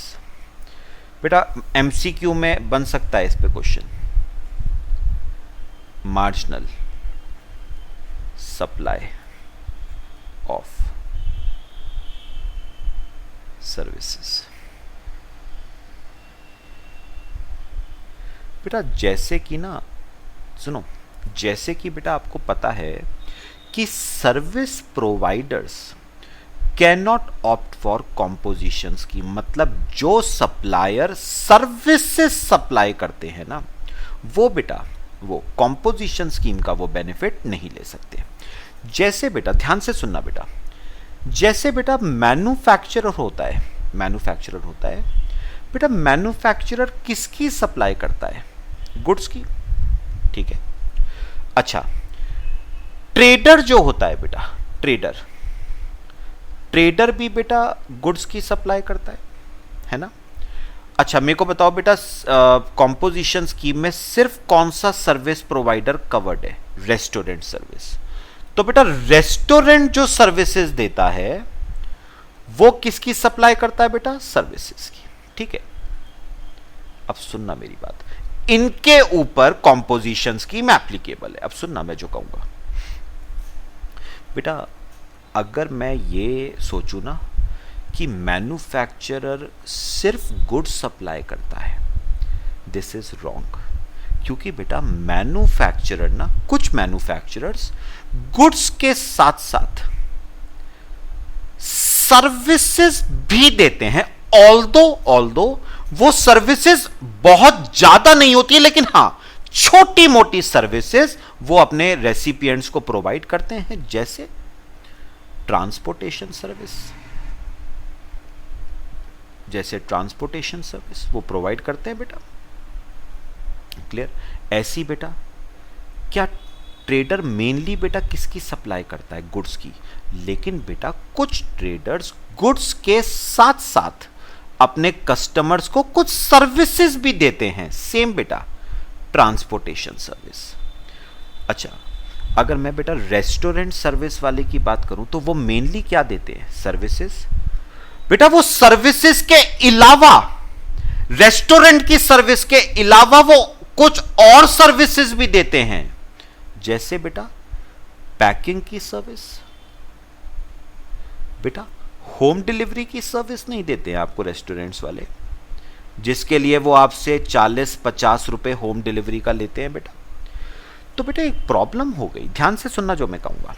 बेटा एमसीक्यू में बन सकता है इस पे question, marginal supply of services. बेटा जैसे कि ना, सुनो, जैसे कि बेटा आपको पता है कि service providers can not opt for composition scheme, मतलब जो सप्लायर सर्विसेज सप्लाई करते हैं ना, वो बेटा वो कॉम्पोजिशन स्कीम का वो बेनिफिट नहीं ले सकते। जैसे बेटा ध्यान से सुनना बेटा, जैसे बेटा मैन्युफैक्चरर होता है, मैन्युफैक्चरर होता है बेटा, मैन्युफैक्चरर किसकी सप्लाई करता है? गुड्स की, ठीक है। अच्छा, ट्रेडर जो होता है बेटा, ट्रेडर, ट्रेडर भी बेटा गुड्स की सप्लाई करता है ना। अच्छा मेरे को बताओ बेटा, कॉम्पोजिशन स्कीम में सिर्फ कौन सा सर्विस प्रोवाइडर कवर्ड है? Restaurant service. तो बेटा रेस्टोरेंट जो सर्विसेज देता है वो किसकी सप्लाई करता है बेटा? सर्विसेज की। ठीक है, अब सुनना मेरी बात, इनके ऊपर कॉम्पोजिशन स्कीम एप्लीकेबल है। अब सुनना मैं जो कहूंगा बेटा, अगर मैं ये सोचूं ना कि मैन्युफैक्चरर सिर्फ गुड्स सप्लाई करता है, दिस इज रॉन्ग। क्योंकि बेटा मैन्युफैक्चरर ना, कुछ मैन्युफैक्चरर्स गुड्स के साथ साथ सर्विसेज भी देते हैं। ऑल्दो वो सर्विसेज बहुत ज्यादा नहीं होती है, लेकिन हां छोटी मोटी सर्विसेज वो अपने रेसिपिएंट्स को प्रोवाइड करते हैं, जैसे ट्रांसपोर्टेशन सर्विस वो प्रोवाइड करते हैं बेटा। क्लियर? ऐसी बेटा क्या ट्रेडर मेनली बेटा किसकी सप्लाई करता है? गुड्स की। लेकिन बेटा कुछ ट्रेडर्स गुड्स के साथ साथ अपने कस्टमर्स को कुछ सर्विसेज भी देते हैं, सेम बेटा ट्रांसपोर्टेशन सर्विस। अच्छा, अगर मैं बेटा रेस्टोरेंट सर्विस वाले की बात करूं तो वो मेनली क्या देते हैं? सर्विसेज। बेटा वो सर्विसेज के अलावा, रेस्टोरेंट की सर्विस के अलावा वो कुछ और सर्विसेज भी देते हैं, जैसे बेटा पैकिंग की सर्विस। बेटा होम डिलीवरी की सर्विस नहीं देते हैं आपको रेस्टोरेंट्स वाले, जिसके लिए वो आपसे 40-50 रुपए होम डिलीवरी का लेते हैं बेटा। तो बेटा एक प्रॉब्लम हो गई, ध्यान से सुनना जो मैं कहूंगा,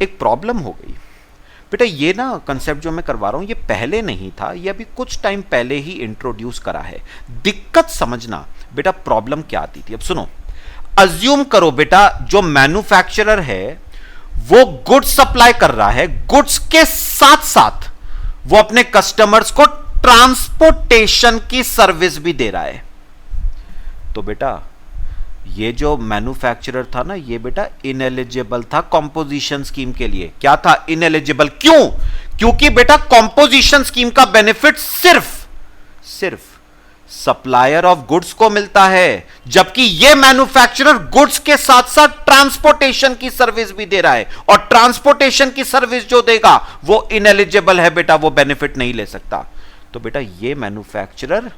एक प्रॉब्लम हो गई बेटा। ये ना कंसेप्ट जो मैं करवा रहा हूं ये पहले नहीं था, ये अभी कुछ टाइम पहले ही इंट्रोड्यूस करा है। दिक्कत समझना बेटा, प्रॉब्लम क्या आती थी। अब सुनो, अज्यूम करो बेटा जो मैन्युफैक्चरर है वो गुड्स सप्लाई कर रहा है, गुड्स के साथ साथ वो अपने कस्टमर्स को ट्रांसपोर्टेशन की सर्विस भी दे रहा है। तो बेटा ये जो मैन्युफैक्चरर था ना, ये बेटा इनएलिजिबल था कॉम्पोजिशन स्कीम के लिए। क्या था? इनएलिजिबल। क्यों? क्योंकि बेटा कॉम्पोजिशन स्कीम का बेनिफिट सिर्फ सप्लायर ऑफ गुड्स को मिलता है, जबकि ये मैन्युफैक्चरर गुड्स के साथ साथ ट्रांसपोर्टेशन की सर्विस भी दे रहा है, और ट्रांसपोर्टेशन की सर्विस जो देगा वो इनएलिजिबल है बेटा, वो बेनिफिट नहीं ले सकता। तो बेटा ये मैन्युफैक्चरर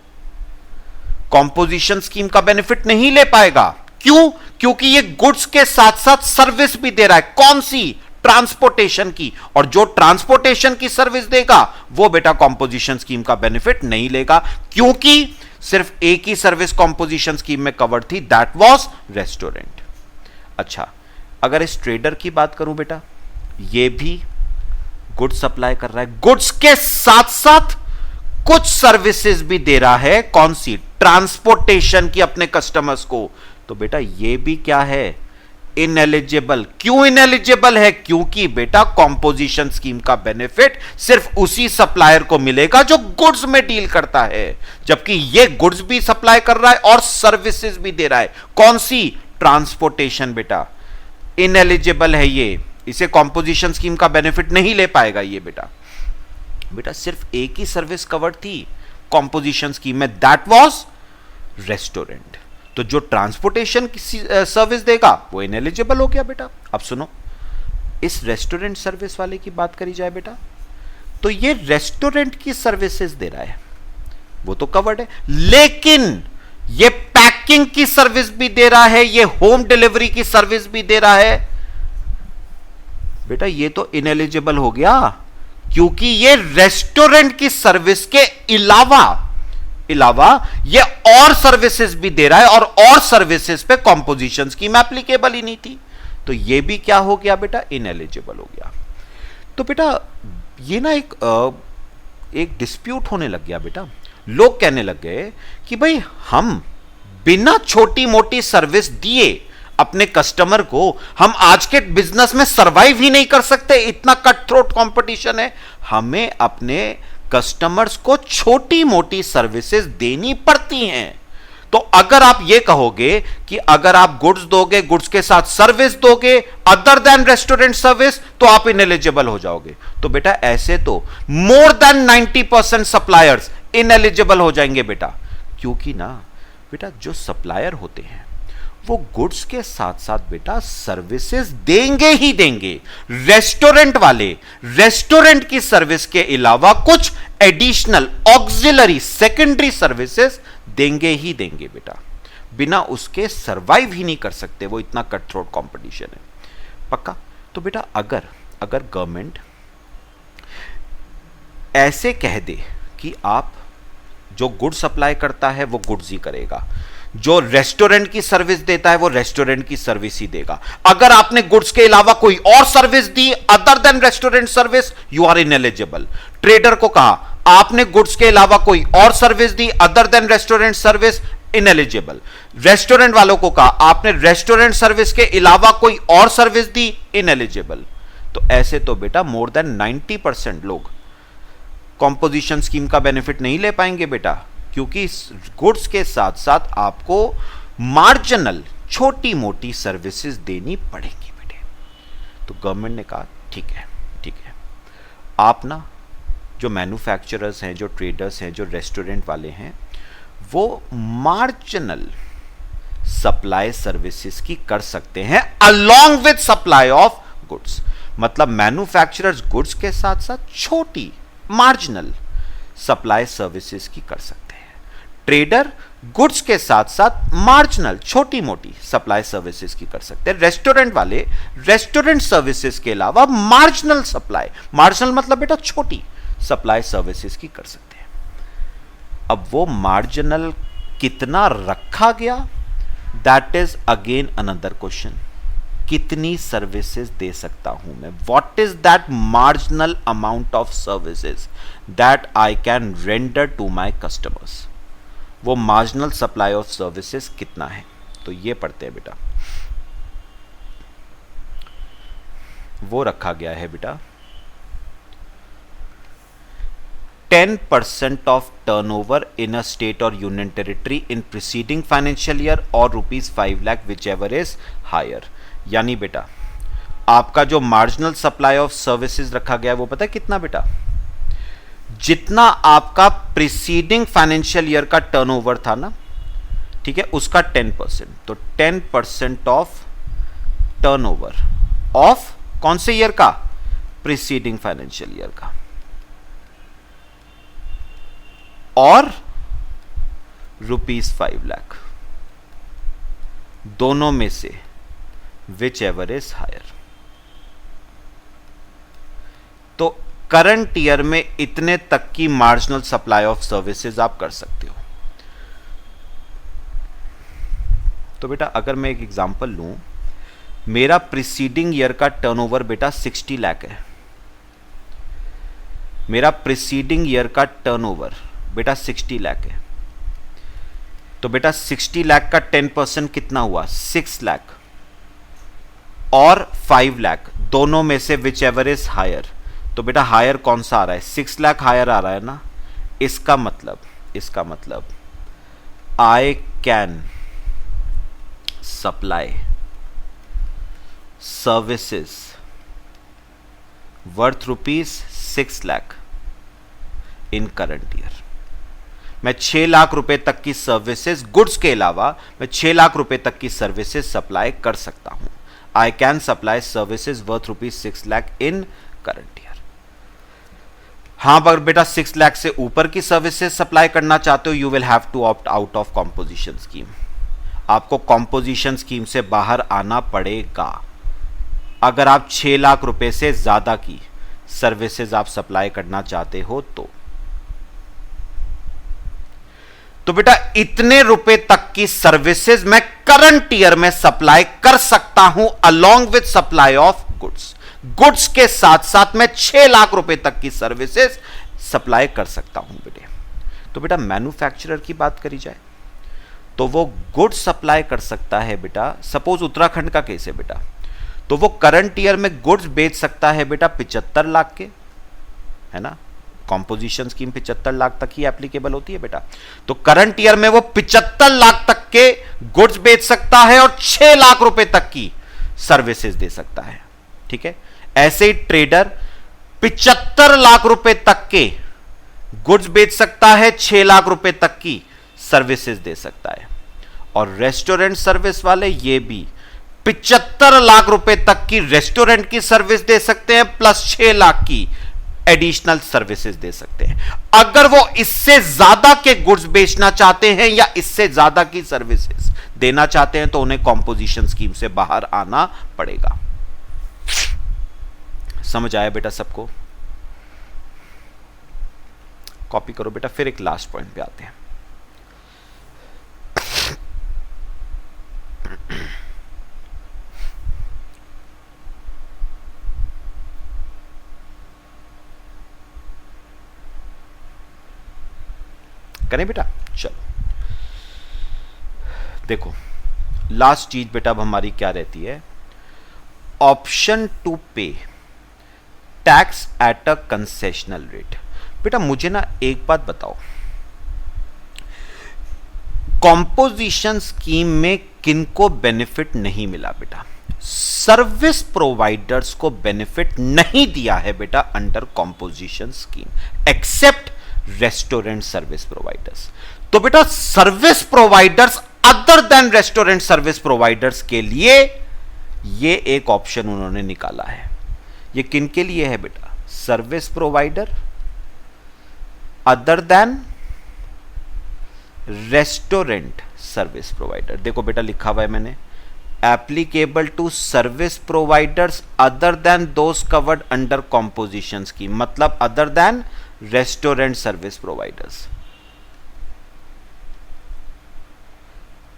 कॉम्पोजिशन स्कीम का बेनिफिट नहीं ले पाएगा। क्यों? क्योंकि ये गुड्स के साथ साथ सर्विस भी दे रहा है। कौन सी? ट्रांसपोर्टेशन की। और जो ट्रांसपोर्टेशन की सर्विस देगा वो बेटा कॉम्पोजिशन स्कीम का बेनिफिट नहीं लेगा, क्योंकि सिर्फ एक ही सर्विस कॉम्पोजिशन स्कीम में कवर्ड थी, दैट वाज रेस्टोरेंट। अच्छा, अगर इस ट्रेडर की बात करूं बेटा, ये भी गुड्स सप्लाई कर रहा है, गुड्स के साथ साथ कुछ सर्विसेज भी दे रहा है। कौन सी? ट्रांसपोर्टेशन की अपने कस्टमर्स को। तो बेटा ये भी क्या है? इनएलिजिबल। क्यों इनएलिजिबल है? क्योंकि बेटा कॉम्पोजिशन स्कीम का बेनिफिट सिर्फ उसी सप्लायर को मिलेगा जो गुड्स में डील करता है, जबकि ये गुड्स भी सप्लाई कर रहा है और सर्विसेज भी दे रहा है। कौन सी? ट्रांसपोर्टेशन। बेटा इनएलिजिबल है ये, इसे कॉम्पोजिशन स्कीम का बेनिफिट नहीं ले पाएगा ये बेटा। बेटा सिर्फ एक ही सर्विस कवर्ड थी कॉम्पोजिशन स्कीम में, दैट वाज रेस्टोरेंट। तो जो ट्रांसपोर्टेशन की सर्विस देगा वो इनएलिजिबल हो गया बेटा। अब सुनो, इस रेस्टोरेंट सर्विस वाले की बात करी जाए बेटा, तो ये रेस्टोरेंट की सर्विसेज दे रहा है, वो तो कवर्ड है, लेकिन ये पैकिंग की सर्विस भी दे रहा है, ये होम डिलीवरी की सर्विस भी दे रहा है। बेटा ये तो इनएलिजिबल हो गया, क्योंकि ये रेस्टोरेंट की सर्विस के अलावा ये और सर्विसेज भी दे रहा है, और सर्विसेज पे कॉम्पोजिशन स्कीम एप्लीकेबल ही नहीं थी। तो ये भी क्या हो गया बेटा? इनएलिजिबल हो गया। तो बेटा ये ना एक डिस्प्यूट होने लग गया बेटा। लोग कहने लग गए कि भाई हम बिना छोटी मोटी सर्विस दिए अपने कस्टमर को हम आज के बिजनेस में सरवाइव ही नहीं कर सकते, इतना कट थ्रोट कंपटीशन है। हमें अपने कस्टमर्स को छोटी मोटी सर्विसेज देनी पड़ती हैं। तो अगर आप ये कहोगे कि अगर आप गुड्स दोगे, गुड्स के साथ सर्विस दोगे अदर देन रेस्टोरेंट सर्विस, तो आप इनएलिजिबल हो जाओगे। तो बेटा ऐसे तो मोर देन 90% सप्लायर्स इनएलिजिबल हो जाएंगे बेटा। क्योंकि ना बेटा जो सप्लायर होते हैं वो गुड्स के साथ साथ बेटा सर्विसेज देंगे ही देंगे। रेस्टोरेंट वाले रेस्टोरेंट की सर्विस के अलावा कुछ एडिशनल ऑक्सिलरी सेकेंडरी सर्विसेज देंगे ही देंगे बेटा, बिना उसके सरवाइव ही नहीं कर सकते, वो इतना कट थ्रोट कॉम्पिटिशन है। पक्का? तो बेटा अगर गवर्नमेंट ऐसे कह दे कि आप जो गुड सप्लाई करता है वो गुड्स ही करेगा, जो रेस्टोरेंट की सर्विस देता है वो रेस्टोरेंट की सर्विस ही देगा, अगर आपने गुड्स के अलावा कोई और सर्विस दी other than restaurant service, you are ineligible. Trader को कहा आपने गुड्स के अलावा कोई और सर्विस दी other than restaurant service, ineligible. Restaurant वालों को कहा आपने रेस्टोरेंट सर्विस के अलावा कोई और सर्विस दी, इनएलिजिबल। तो ऐसे तो बेटा मोर देन 90% लोग कॉम्पोजिशन स्कीम का बेनिफिट नहीं ले पाएंगे बेटा, क्योंकि गुड्स के साथ साथ आपको मार्जिनल छोटी मोटी सर्विसेज देनी पड़ेगी बेटे। तो गवर्नमेंट ने कहा ठीक है, आप ना जो मैन्युफैक्चरर्स हैं, जो ट्रेडर्स हैं, जो रेस्टोरेंट वाले हैं, वो मार्जिनल सप्लाई सर्विसेज की कर सकते हैं along with supply of goods. मतलब मैन्युफैक्चरर्स गुड्स के साथ साथ छोटी मार्जिनल सप्लाई सर्विसेज की कर सकते हैं, ट्रेडर गुड्स के साथ साथ मार्जिनल छोटी मोटी सप्लाई सर्विसेज की कर सकते हैं, रेस्टोरेंट वाले रेस्टोरेंट सर्विसेज के अलावा मार्जिनल सप्लाई, मार्जिनल मतलब बेटा छोटी सप्लाई सर्विसेज की कर सकते हैं। अब वो मार्जिनल कितना रखा गया, that is again another question. कितनी सर्विसेज दे सकता हूं मैं, what is that marginal amount of services that I can render to my customers, वो मार्जिनल सप्लाई ऑफ सर्विसेज कितना है। तो ये पढ़ते हैं बेटा, वो रखा गया है बेटा 10% of turnover in a state or union territory in preceding financial year or ₹5 lakh whichever is higher। यानी बेटा आपका जो मार्जिनल सप्लाई ऑफ सर्विसेज रखा गया है वो पता है कितना बेटा, जितना आपका प्रीसीडिंग फाइनेंशियल ईयर का टर्नओवर था ना, ठीक है, उसका 10%। तो 10% ऑफ टर्नओवर ऑफ कौन से ईयर का, प्रीसीडिंग फाइनेंशियल ईयर का, और ₹5 लाख, दोनों में से विच एवर इज हायर। तो करंट ईयर में इतने तक की मार्जिनल सप्लाई ऑफ सर्विसेज आप कर सकते हो। तो बेटा अगर मैं एक एग्जांपल लूं, मेरा प्रीसीडिंग ईयर का टर्नओवर बेटा 60 लाख है, मेरा प्रीसीडिंग ईयर का टर्नओवर बेटा 60 लाख है। तो बेटा 60 लाख का 10% कितना हुआ, 6 लाख और 5 लाख, दोनों में से विच एवर इज हायर। तो बेटा हायर कौन सा आ रहा है, 6 लाख हायर आ रहा है ना। इसका मतलब I can supply services worth ₹6 lakh in current year. मैं 6 लाख रुपए तक की सर्विसेज गुड्स के अलावा मैं 6 लाख रुपए तक की सर्विसेज सप्लाई कर सकता हूं। I can supply services worth ₹6 lakh in current year. हां पर बेटा 6 लाख से ऊपर की सर्विसेज सप्लाई करना चाहते हो, you will have to opt out of composition scheme. आपको कॉम्पोजिशन स्कीम से बाहर आना पड़ेगा अगर आप 6 लाख रुपए से ज्यादा की सर्विसेज आप सप्लाई करना चाहते हो। तो बेटा इतने रुपए तक की सर्विसेज मैं करंट ईयर में सप्लाई कर सकता हूं along with supply of goods. Goods के साथ साथ मैं 6 लाख रुपए तक की सर्विसेज सप्लाई कर सकता हूं बेटे। तो बेटा मैन्युफैक्चरर की बात करी जाए तो वो गुड्स सप्लाई कर सकता है बेटा, सपोज उत्तराखंड का केस है बेटा, तो वो करंट ईयर में गुड्स बेच सकता है बेटा 75 लाख के, है ना। कॉम्पोजिशन स्कीम 75 लाख तक ही एप्लीकेबल होती है बेटा। तो करंट ईयर में वो 75 लाख तक के गुड्स बेच सकता है और 6 लाख रुपए तक की सर्विसेज दे सकता है, ठीक है। ऐसे ही ट्रेडर 75 लाख रुपए तक के गुड्स बेच सकता है, 6 लाख रुपए तक की सर्विसेज दे सकता है। और रेस्टोरेंट सर्विस वाले ये भी 75 लाख रुपए तक की रेस्टोरेंट की सर्विस दे सकते हैं, प्लस 6 लाख की एडिशनल सर्विसेज दे सकते हैं। अगर वो इससे ज्यादा के गुड्स बेचना चाहते हैं या इससे ज्यादा की सर्विसेज देना चाहते हैं तो उन्हें कॉम्पोजिशन स्कीम से बाहर आना पड़ेगा। समझ आया बेटा सबको? कॉपी करो बेटा। फिर एक लास्ट पॉइंट पे आते हैं। करें बेटा? चलो देखो, लास्ट चीज बेटा अब हमारी क्या रहती है? ऑप्शन टू पे tax at a concessional rate. बेटा मुझे ना एक बात बताओ, कॉम्पोजिशन स्कीम में किनको बेनिफिट नहीं मिला बेटा? सर्विस प्रोवाइडर्स को बेनिफिट नहीं दिया है बेटा under composition scheme, except restaurant service providers. तो बेटा service providers other than restaurant service providers के लिए ये एक ऑप्शन उन्होंने निकाला है। ये किन के लिए है बेटा? Service provider other than restaurant service provider. देखो बेटा लिखा हुआ है मैंने, applicable to service providers other than those covered under composition scheme, मतलब other than restaurant service providers.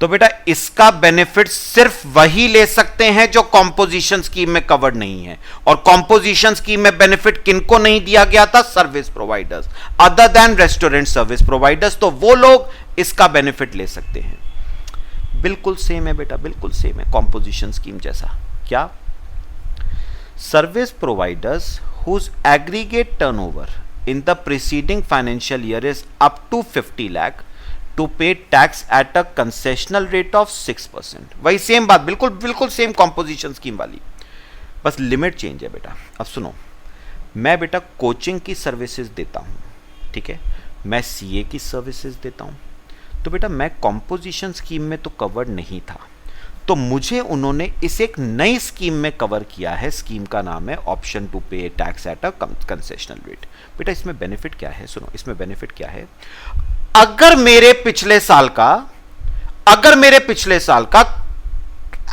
तो बेटा इसका बेनिफिट सिर्फ वही ले सकते हैं जो कॉम्पोजिशन स्कीम में कवर्ड नहीं है। और कॉम्पोजिशन स्कीम में बेनिफिट किनको नहीं दिया गया था? Service providers other than restaurant service providers. तो वो लोग इसका बेनिफिट ले सकते हैं। बिल्कुल सेम है बेटा, बिल्कुल सेम है कॉम्पोजिशन स्कीम जैसा। क्या? Service providers whose aggregate turnover in the preceding financial year is up to 50 lakh to pay tax at a concessional rate of 6%। वही सेम बात, बिल्कुल बिल्कुल सेम कॉम्पोजिशन स्कीम वाली, बस लिमिट चेंज है बेटा। अब सुनो, मैं बेटा कोचिंग की सर्विसेज देता हूँ, ठीक है, मैं सीए की सर्विसेज देता हूँ, तो बेटा मैं कॉम्पोजिशन स्कीम में तो कवर्ड नहीं था, तो मुझे उन्होंने इस एक नई स्कीम में कवर किया है। स्कीम का नाम है ऑप्शन टू पे tax at a concessional rate. बेटा इसमें बेनिफिट क्या है? सुनो, इसमें बेनिफिट क्या है? अगर मेरे पिछले साल का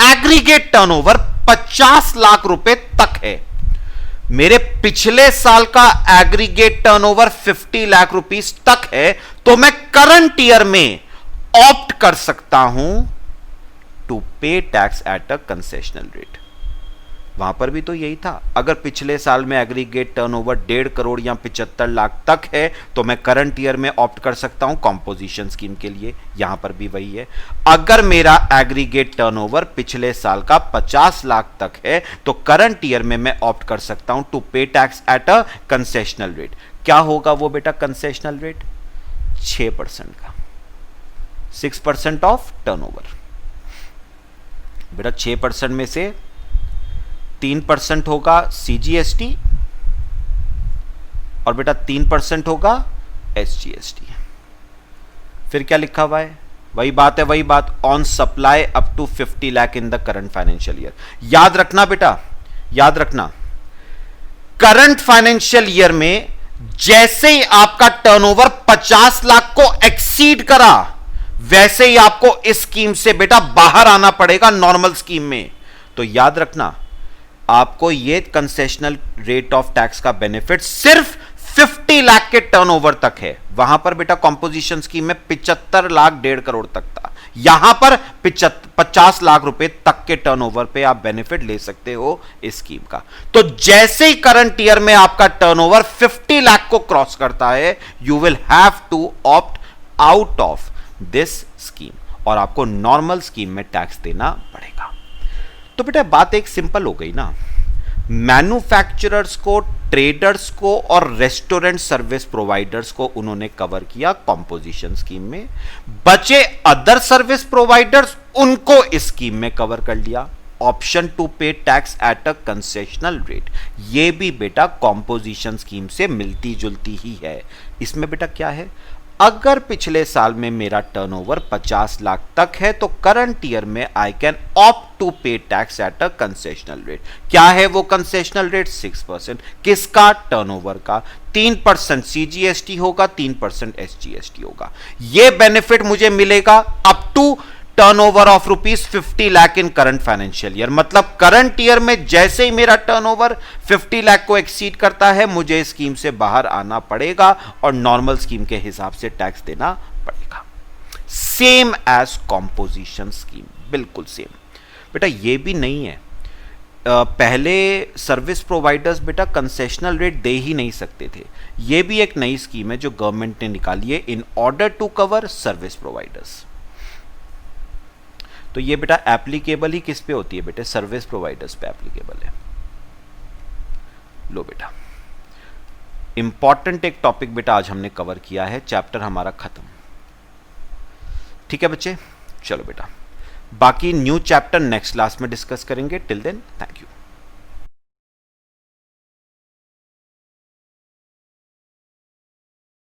एग्रीगेट टर्नओवर 50 लाख रुपए तक है, मेरे पिछले साल का एग्रीगेट टर्नओवर 50 लाख रुपीस तक है, तो मैं करंट ईयर में ऑप्ट कर सकता हूं टू पे tax at a concessional rate. वहां पर भी तो यही था, अगर पिछले साल में एग्रीगेट टर्नओवर 1.5 करोड़ या 75 लाख तक है तो मैं करंट ईयर में ऑप्ट कर सकता हूं कॉम्पोजिशन स्कीम के लिए। यहां पर भी वही है, अगर मेरा एग्रीगेट टर्नओवर पिछले साल का 50 लाख तक है तो करंट ईयर में मैं ऑप्ट कर सकता हूं टू पे tax at a concessional rate. क्या होगा वो बेटा कंसेशनल रेट? 6% का, 6% ऑफ टर्नओवर। बेटा 6% में से 3% होगा सीजीएसटी और बेटा 3% होगा एसजीएसटी। फिर क्या लिखा हुआ है? वही बात है, वही बात, on supply up to 50 lakh in the current financial year. याद रखना बेटा, याद रखना, करंट फाइनेंशियल ईयर में जैसे ही आपका टर्नओवर 50 लाख को एक्सीड करा, वैसे ही आपको इस स्कीम से बेटा बाहर आना पड़ेगा नॉर्मल स्कीम में। तो याद रखना, आपको ये कंसेशनल रेट ऑफ टैक्स का बेनिफिट सिर्फ 50 लाख के टर्नओवर तक है। वहां पर बेटा कॉम्पोजिशन स्कीम में 75 लाख 1.5 करोड़ तक था, यहां पर 50 लाख रुपए तक के टर्नओवर पे आप बेनिफिट ले सकते हो इस स्कीम का। तो जैसे ही करंट ईयर में आपका टर्नओवर 50 लाख को क्रॉस करता है, you will have to opt out of this scheme और आपको नॉर्मल स्कीम में टैक्स देना पड़ेगा। तो बेटा बात एक सिंपल हो गई ना, मैन्युफैक्चरर्स को, ट्रेडर्स को और रेस्टोरेंट सर्विस प्रोवाइडर्स को उन्होंने कवर किया कॉम्पोजिशन स्कीम में, बचे अदर सर्विस प्रोवाइडर्स उनको इस स्कीम में कवर कर लिया ऑप्शन टू पे tax at a concessional rate. ये भी बेटा कॉम्पोजिशन स्कीम से मिलती जुलती ही है। इसमें बेटा क्या है, अगर पिछले साल में मेरा टर्नओवर 50 लाख तक है तो करंट ईयर में आई कैन ऑप्ट टू पे tax at a concessional rate. क्या है वो कंसेशनल रेट? 6%। किसका? टर्नओवर का। 3% सीजीएसटी होगा, 3% एसजीएसटी होगा। ये बेनिफिट मुझे मिलेगा up to turnover of ₹50 lakh in current financial year. मतलब करंट ईयर में जैसे ही मेरा टर्नओवर 50 लाख को एक्सीड करता है, मुझे स्कीम से बाहर आना पड़ेगा और नॉर्मल स्कीम के हिसाब से टैक्स देना पड़ेगा। सेम एज कॉम्पोजिशन स्कीम, बिल्कुल सेम। बेटा ये भी नहीं है, पहले सर्विस प्रोवाइडर्स बेटा कंसेशनल रेट दे ही नहीं सकते थे। ये भी एक नई स्कीम है जो गवर्नमेंट ने निकाली है in order to cover service providers. तो ये बेटा एप्लीकेबल ही किस पे होती है बेटे? सर्विस प्रोवाइडर्स पे एप्लीकेबल है। लो बेटा, इंपॉर्टेंट एक टॉपिक बेटा आज हमने कवर किया है, चैप्टर हमारा खत्म। ठीक है बच्चे, चलो बेटा, बाकी न्यू चैप्टर नेक्स्ट क्लास में डिस्कस करेंगे। Till then thank you.